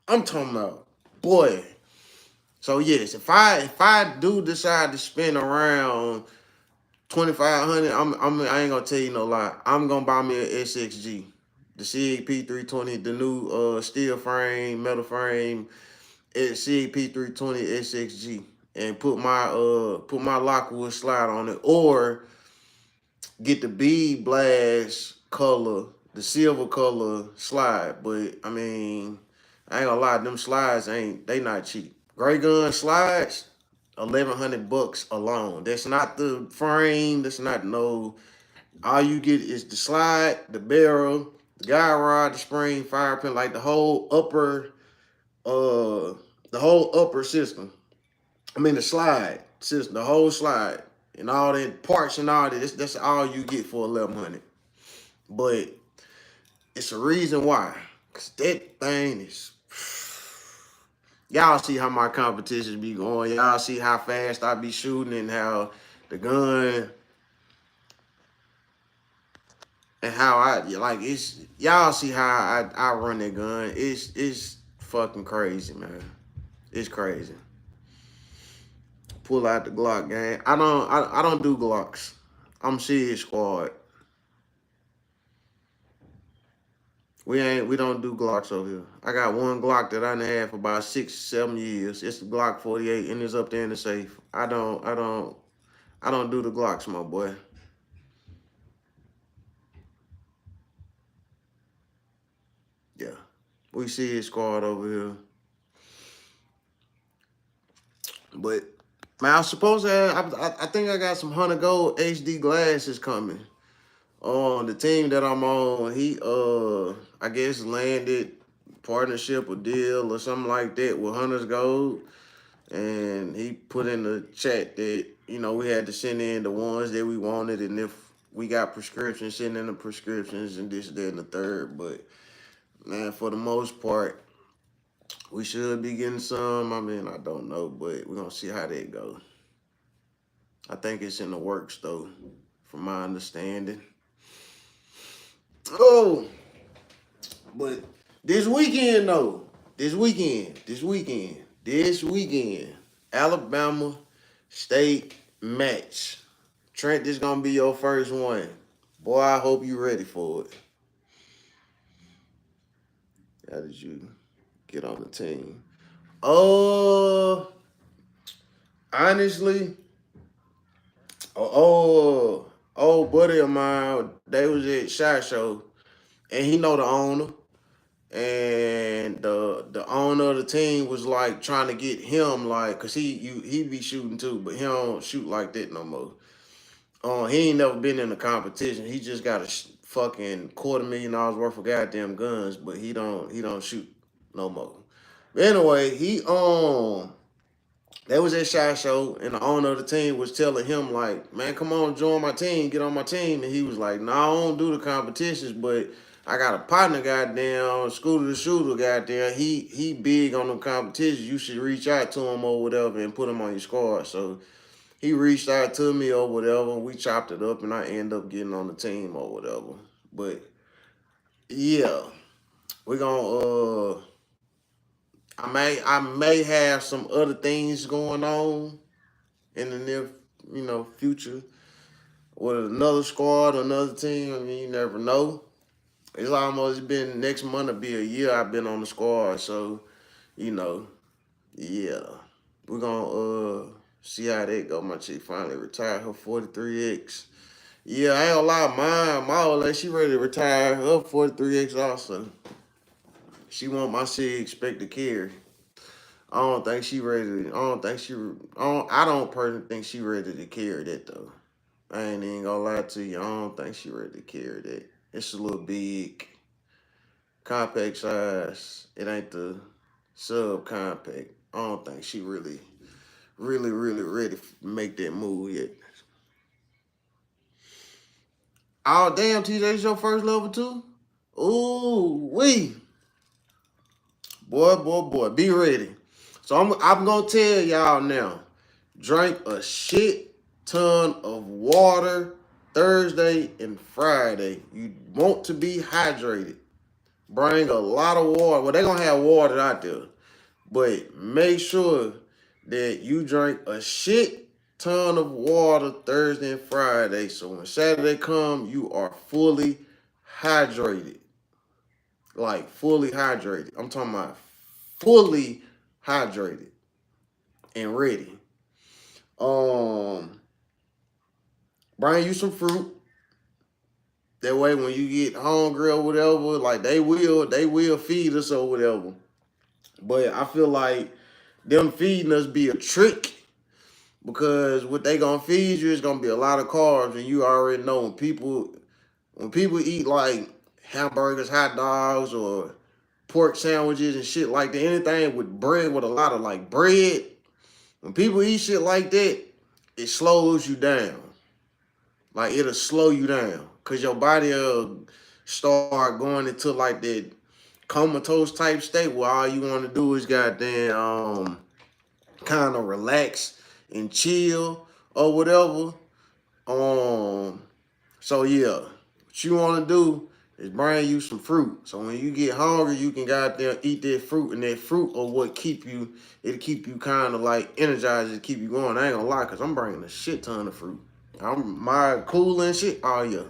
I'm talking about, boy. So yes, if I do decide to spend around 2,500, I ain't gonna tell you no lie. I'm gonna buy me a SXG, the SIG P320, the new steel frame, metal frame, SIG P320 SXG, and put my Lockwood slide on it, or get the bead blast color, the silver color slide. But I mean, I ain't gonna lie, them slides they not cheap. Gray gun slides, 1,100 bucks alone. That's not the frame. That's not no. All you get is the slide, the barrel, the guy rod, the spring, fire pin, like the whole upper system. I mean the slide system, the whole slide, and all the parts and all that. That's all you get for 1,100. But it's a reason why, cause that thing is. Y'all see how my competitions be going. Y'all see how fast I be shooting and how the gun and how I like it's. Y'all see how I run that gun. It's fucking crazy, man. It's crazy. Pull out the Glock gang. I don't do Glocks. I'm SIG Squad. We don't do Glocks over here. I got one Glock that I done had for about 6, 7 years. It's the Glock 48 and it's up there in the safe. I don't do the Glocks, my boy. Yeah. We SIG Squad over here. But man, I was supposed to have, I think I got some 100 gold HD glasses coming. On the team that I'm on, he I guess landed partnership or deal or something like that with Hunter's Gold. And he put in the chat that, we had to send in the ones that we wanted, and if we got prescriptions, send in the prescriptions and this, that, and the third. But man, for the most part, we should be getting some. I mean, I don't know, but we're gonna see how that goes. I think it's in the works though, from my understanding. Oh, but this weekend though, this weekend, Alabama State match. Trent, this gonna be your first one. Boy, I hope you ready for it. How did you get on the team? Honestly, old buddy of mine, they was at SHOT Show, and he know the owner. And the owner of the team was like trying to get him, like, cause he be shooting too, but he don't shoot like that no more. He ain't never been in a competition. He just got a fucking $250,000 worth of goddamn guns, but he don't shoot no more. But anyway, they was at SHOT Show, and the owner of the team was telling him like, man, come on, join my team, get on my team. And he was like, no, I don't do the competitions, but I got a partner, goddamn, Scooter the Shooter, goddamn. He big on the competitions. You should reach out to him or whatever and put him on your squad. So he reached out to me or whatever. We chopped it up, and I end up getting on the team or whatever. But yeah, we're gonna. I may have some other things going on in the near, future with another squad, another team. I mean, you never know. It's almost been next month will be a year I've been on the squad, so you know, yeah, we're gonna see how that go. My chick finally retired her 43X. Yeah, I ain't gonna lie, my old lady, she ready to retire her 43X also. She want my shit expect to carry. I don't think she ready. I don't think she. I don't personally think she ready to carry that though. I ain't even gonna lie to you. I don't think she ready to carry that. It's a little big, compact size. It ain't the sub compact. I don't think she really ready to make that move yet. Oh damn, TJ, this your first level too? Ooh, boy, be ready. So I'm gonna tell y'all now. Drink a shit ton of water Thursday and Friday. You want to be hydrated. Bring a lot of water. Well, they're gonna have water out there, but make sure that you drink a shit ton of water Thursday and Friday. So when Saturday come, you are fully hydrated. Like fully hydrated. I'm talking about fully hydrated and ready. Um, bring you some fruit. That way, when you get hungry or whatever, like they will feed us or whatever. But I feel like them feeding us be a trick because what they gonna feed you is gonna be a lot of carbs, and you already know when people eat like hamburgers, hot dogs, or pork sandwiches and shit like that, anything with bread with a lot of like bread. When people eat shit like that, it slows you down. Like it'll slow you down because your body will start going into like that comatose type state where all you want to do is goddamn kind of relax and chill or whatever. Um, so yeah, what you want to do is bring you some fruit. So when you get hungry, you can goddamn eat that fruit, and that fruit or what keep you, it'll keep you kind of like energized to keep you going. I ain't gonna lie, cause I'm bringing a shit ton of fruit. I'm my cooling shit. Oh yeah,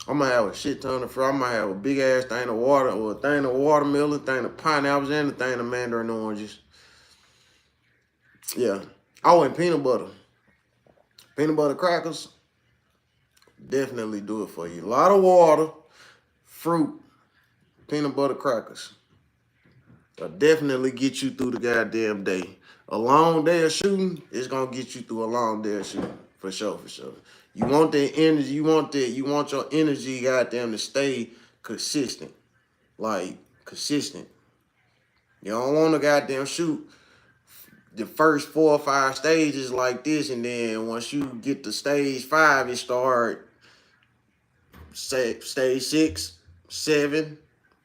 I'm gonna have a shit ton of fruit. I'm gonna have a big ass thing of water or a thing of watermelon, thing of pineapples, and a thing of mandarin oranges. Yeah. Oh, and peanut butter. Peanut butter crackers definitely do it for you. A lot of water, fruit, peanut butter crackers. Will definitely get you through the goddamn day. A long day of shooting is gonna get you through a long day of shooting. For sure, for sure. You want that energy, you want your energy goddamn to stay consistent. Like consistent. You don't want to goddamn shoot the first 4 or 5 stages like this, and then once you get to stage 5, it start say stage 6, 7,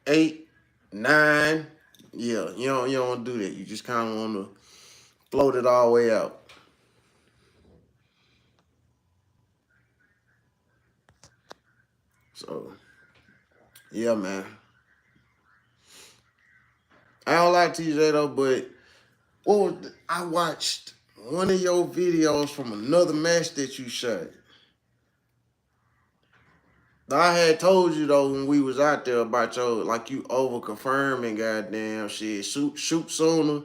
8, 9. Yeah, you don't do that. You just kind of want to float it all the way out. So yeah, man. I don't like TJ though, but I watched one of your videos from another match that you shot. I had told you though when we was out there about your like you over confirming goddamn shit. Shoot sooner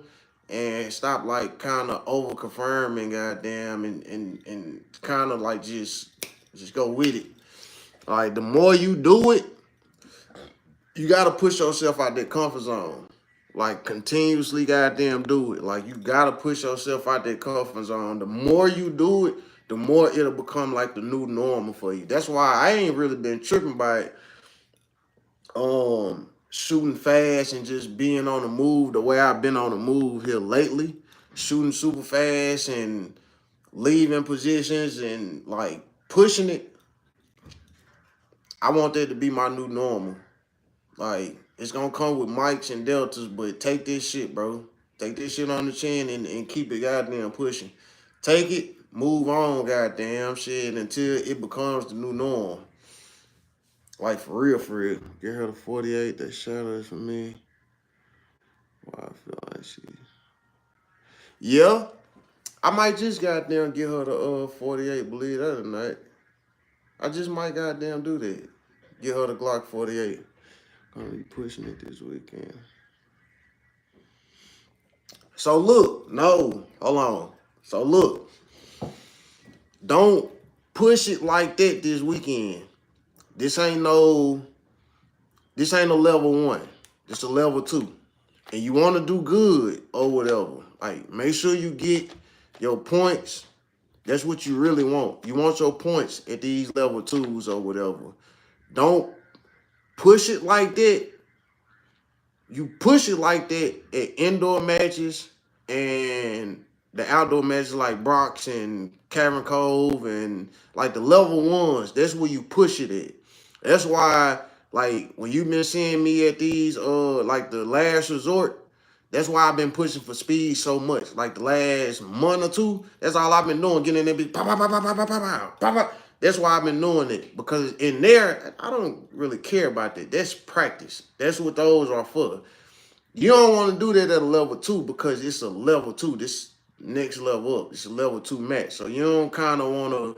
and stop like kind of over confirming goddamn and kind of like just go with it. Like the more you do it, you gotta push yourself out that comfort zone. Like continuously goddamn do it. Like you gotta push yourself out that comfort zone. The more you do it, the more it'll become like the new normal for you. That's why I ain't really been tripping by it shooting fast and just being on the move the way I've been on the move here lately, shooting super fast and leaving positions and like pushing it. I want that to be my new normal. Like it's gonna come with mics and deltas, but take this shit, bro. Take this shit on the chin and keep it goddamn pushing. Take it move on, goddamn shit, until it becomes the new norm. Like for real, for real. Get her to 48. That shadow is for me. Why I feel like she. Yeah, I might just goddamn get her to 48. Believe that or not, I just might goddamn do that. Get her the Glock 48. Gonna be pushing it this weekend. So look, no, hold on. So look, don't push it like that this weekend. This ain't no level 1. This a level 2. And you want to do good or whatever. Like, make sure you get your points. That's what you really want. You want your points at these level 2s or whatever. Don't push it like that. You push it like that at indoor matches and the outdoor matches like Brock's and Cavern Cove and like the level 1s. That's where you push it at. That's why, like, when you've been seeing me at these, like the last resort, that's why I've been pushing for speed so much. Like the last month or two, that's all I've been doing, getting in there, big pop, pop, pop, pop, pop, pop, pop, pop, pop. That's why I've been doing it, because in there, I don't really care about that. That's practice. That's what those are for. You don't want to do that at a level 2 because it's a level 2. This next level up. It's a level 2 match. So you don't kind of want to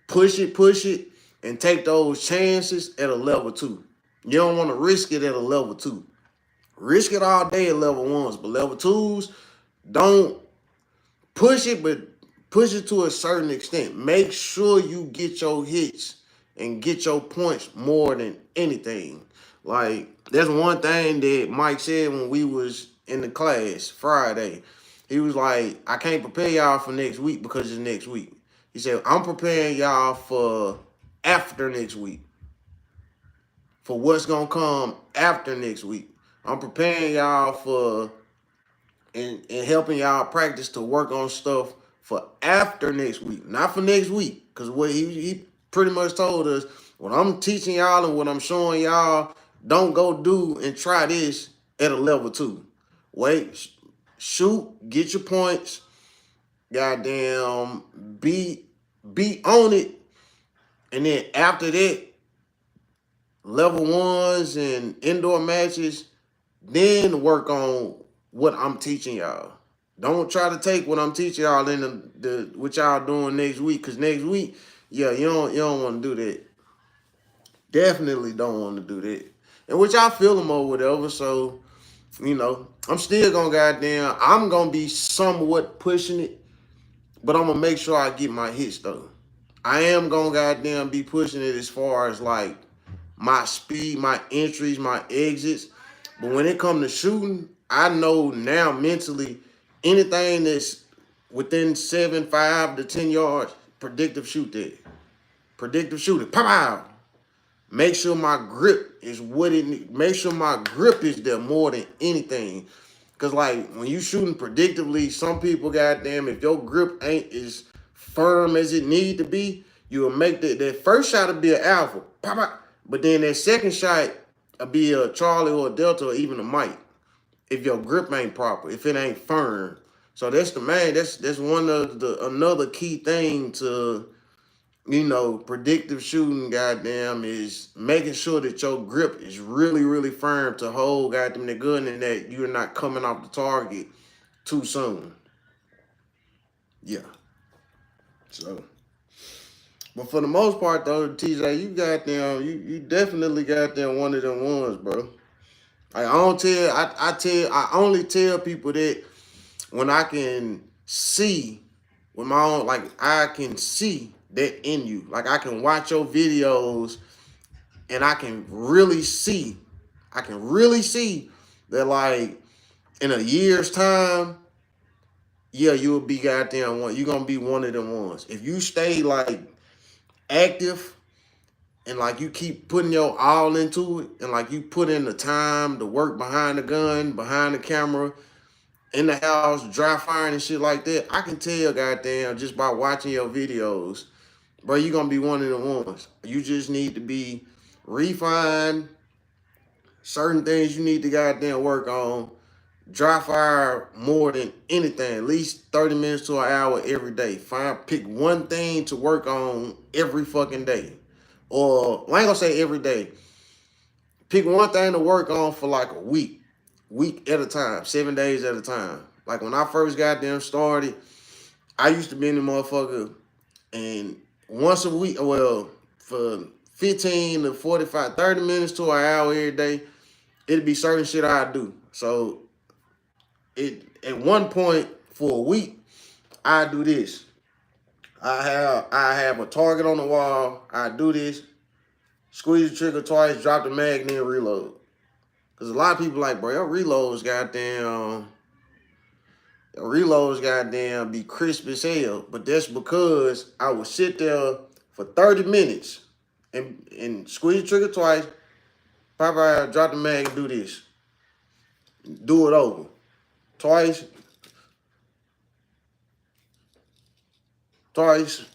push it, and take those chances at a level 2. You don't want to risk it at a level 2. Risk it all day at level 1s, but level 2s, don't push it, but push it to a certain extent. Make sure you get your hits and get your points more than anything. Like, there's one thing that Mike said when we was in the class Friday. He was like, I can't prepare y'all for next week because it's next week. He said, I'm preparing y'all for after next week, for what's going to come after next week. I'm preparing y'all for and helping y'all practice to work on stuff for after next week, not for next week. Because what he pretty much told us, what I'm teaching y'all and what I'm showing y'all, don't go do and try this at a level 2. Wait, shoot, get your points, goddamn, be on it, and then after that, level 1s and indoor matches, then work on what I'm teaching y'all. Don't try to take what I'm teaching y'all in the what y'all doing next week, because next week, yeah, you don't want to do that. Definitely don't want to do that. And which I feel them or whatever. So, I'm still I'm gonna be somewhat pushing it, but I'm gonna make sure I get my hits though. I am gonna be pushing it as far as like my speed, my entries, my exits. But when it comes to shooting, I know now mentally anything that's within 7, 5 to 10 yards, predictive shoot that. Predictive shooting. Pow pow. Make sure my grip is what it needs. Make sure my grip is there more than anything. Cause like when you shooting predictively, some people, goddamn, if your grip ain't as firm as it need to be, you will make that first shot will be an alpha. Pop, pop. But then that second shot will be a Charlie or a Delta or even a Mike. If your grip ain't proper, if it ain't firm. So that's one of another key thing to predictive shooting, goddamn, is making sure that your grip is really, really firm to hold, goddamn, the gun, and that you're not coming off the target too soon. Yeah. So, but for the most part, though, TJ, you definitely got them one of them ones, bro. Like, I only tell people that when I can see with my own, like, I can see that in you. Like, I can watch your videos and I can really see that, like, in a year's time, yeah, you'll be goddamn one. You're gonna be one of them ones. If you stay like active and like you keep putting your all into it, and like you put in the time, the work behind the gun, behind the camera, in the house, dry firing and shit like that, I can tell, goddamn, just by watching your videos, bro, you're gonna be one of the ones. You just need to be refined. Certain things you need to goddamn work on. Dry fire more than anything, at least 30 minutes to an hour every day. Pick one thing to work on every fucking day. Or I ain't gonna say every day. Pick one thing to work on for like a week at a time, 7 days at a time. Like when I first got them started, I used to be in the motherfucker and once a week, well, for 15 to 45, 30 minutes to an hour every day, it'd be certain shit I'd do. So it at one point for a week, I do this. I have a target on the wall. I do this, squeeze the trigger twice, drop the mag, then reload. Cause a lot of people like, bro, your reloads goddamn be crisp as hell. But that's because I would sit there for 30 minutes and squeeze the trigger twice, pop out, drop the mag, and do this. Do it over. Twice, 30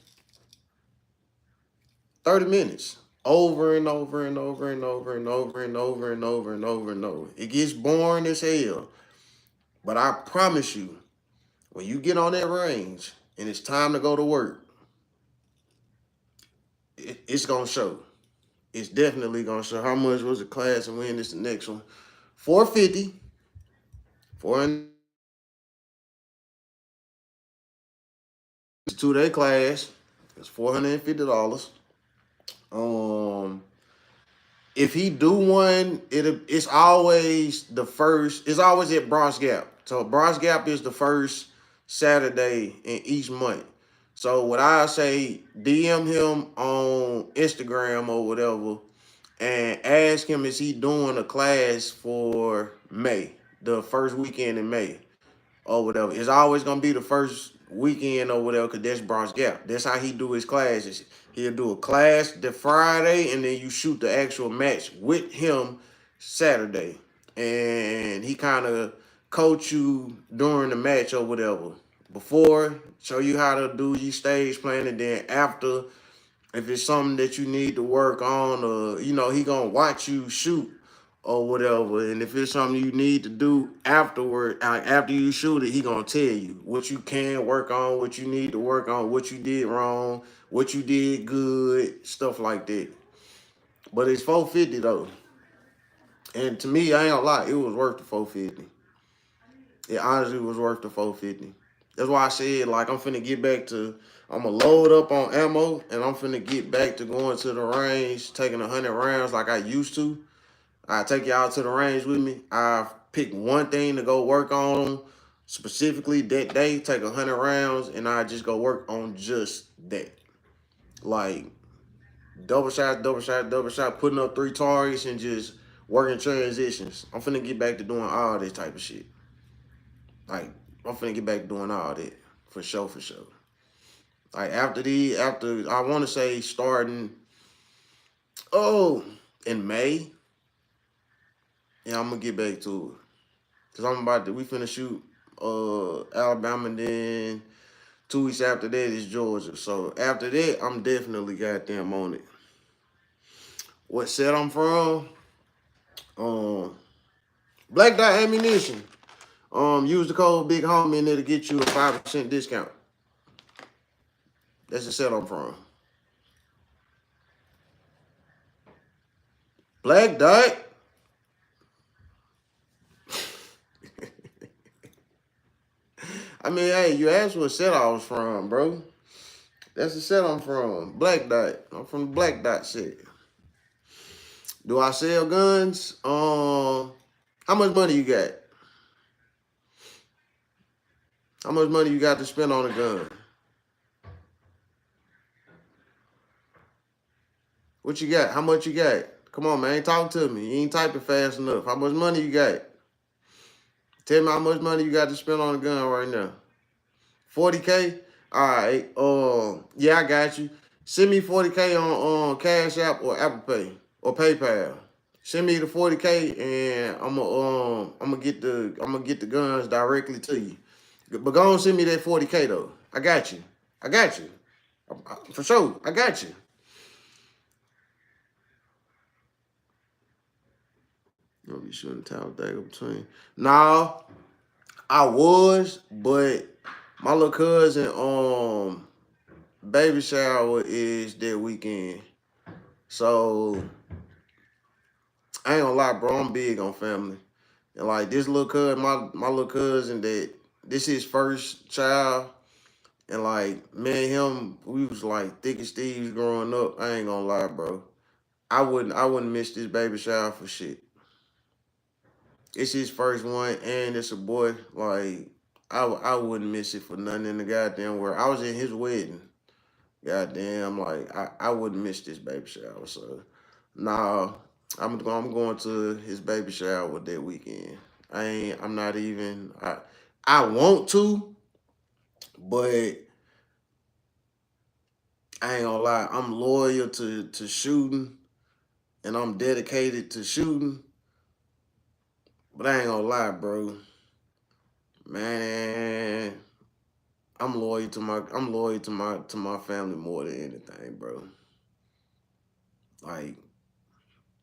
minutes. Over and over and over and over and over and over and over and over and over. It gets boring as hell. But I promise you, when you get on that range and it's time to go to work, it's gonna show. It's definitely gonna show. How much was the class and when this the next one? 450. 2-day class. It's $450. Um, if he do one, it's always the first. It's always at Bronx Gap. So Bronx Gap is the first Saturday in each month. So what I say, DM him on Instagram or whatever, and ask him is he doing a class for May, the first weekend in May or whatever. It's always gonna be the first weekend or whatever, cause that's Bronx Gap. That's how he do his classes. He'll do a class the Friday, and then you shoot the actual match with him Saturday, and he kind of coach you during the match or whatever. Before, show you how to do your stage plan, and then after, if it's something that you need to work on, or he gonna watch you shoot or whatever. And if it's something you need to do afterward, after you shoot it, he gonna tell you what you can work on, what you need to work on, what you did wrong, what you did good, stuff like that. But it's 450 though. And to me, I ain't gonna lie, it was worth the 450. It honestly was worth the 450. That's why I said, like, I'm gonna load up on ammo, and I'm finna get back to going to the range, taking 100 rounds like I used to. I take y'all to the range with me. I pick one thing to go work on specifically that day, take 100 rounds, and I just go work on just that. Like, double shot, double shot, double shot, putting up 3 targets and just working transitions. I'm finna get back to doing all this type of shit. Like, I'm finna get back to doing all that. For sure, for sure. Like, after I want to say starting, in May, yeah, I'm gonna get back to it. Cause we finna shoot Alabama, and then 2 weeks after that is Georgia. So after that, I'm definitely goddamn on it. What set I'm from? Black Dot Ammunition. Use the code Big Homie in there to get you a 5% discount. That's the set I'm from. Black Dot. I mean, hey, you asked what set I was from, bro. That's the set I'm from. Black Dot. I'm from the Black Dot set. Do I sell guns? How much money you got? How much money you got to spend on a gun? What you got? How much you got? Come on, man. Talk to me. You ain't typing fast enough. How much money you got? Tell me how much money you got to spend on a gun right now. 40K? All right. Yeah, I got you. Send me 40K on Cash App or Apple Pay or PayPal. Send me the 40K and I'm gonna get the guns directly to you. But go on, send me that 40K though. I got you. For sure. I got you. I'll be shooting the towel dagger between. No. I was, but my little cousin, baby shower is that weekend. So I ain't gonna lie, bro. I'm big on family. And like this little cousin, my little cousin that this his first child. And like me and him, we was like thick as thieves growing up. I ain't gonna lie, bro. I wouldn't miss this baby shower for shit. It's his first one, and it's a boy. Like I wouldn't miss it for nothing in the goddamn world. I was in his wedding. Goddamn, like I wouldn't miss this baby shower. So nah, I'm going to his baby shower that weekend. I'm not even. I want to, but I ain't gonna lie. I'm loyal to shooting, and I'm dedicated to shooting. But I ain't gonna lie, bro. Man, I'm loyal to my family more than anything, bro. Like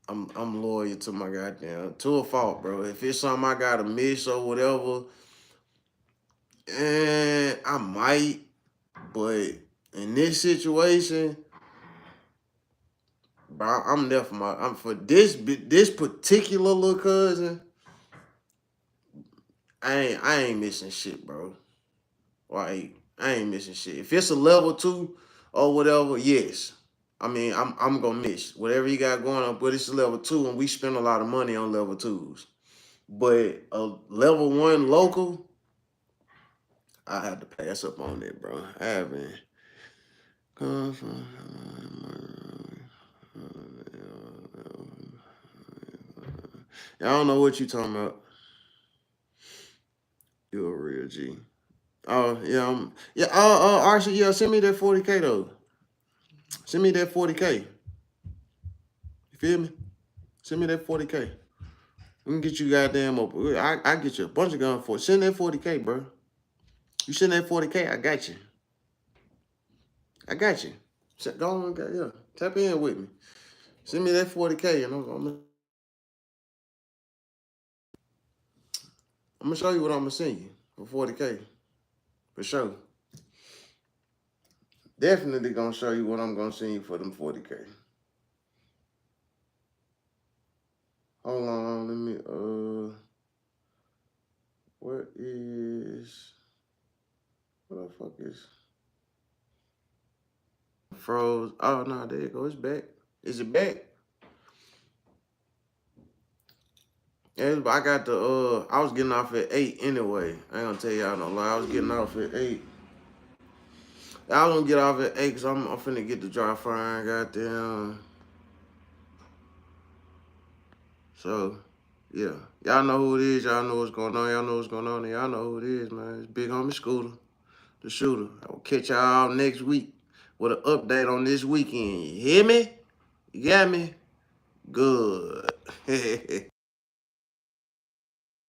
I'm loyal to my goddamn to a fault, bro. If it's something I gotta miss or whatever, I might, but in this situation, bro, I'm there for I'm for this particular little cousin. I ain't missing shit, bro. Like I ain't missing shit. If it's a level 2 or whatever, yes. I mean, I'm gonna miss whatever you got going on, but it's a level 2, and we spend a lot of money on level 2s. But a level 1 local, I have to pass up on it, bro. I haven't. I don't know what you talking about. You a real G. Oh yeah, yeah. Archie, yeah. Send me that 40K though. Send me that 40K. You feel me? Send me that 40K. We can get you goddamn up. I get you a bunch of guns for it. Send that 40K, bro. You send that 40K, I got you. I got you. Go on, yeah. Tap in with me. Send me that 40K, and I'm gonna show you what I'm gonna send you for 40K. For sure. Definitely gonna show you what I'm gonna send you for them 40K. Hold on, let me what the fuck is froze? Oh no, there you go. It's back. Is it back? Yeah, I got I was getting off at 8 anyway. I ain't gonna tell y'all no lie. I was getting off at 8. I was gonna get off at 8 because I'm finna get the dry frying, goddamn. So, yeah. Y'all know who it is. Y'all know what's going on. Y'all know what's going on. And y'all know who it is, man. It's Big Homie Scooter, the shooter. I will catch y'all next week with an update on this weekend. You hear me? You got me? Good.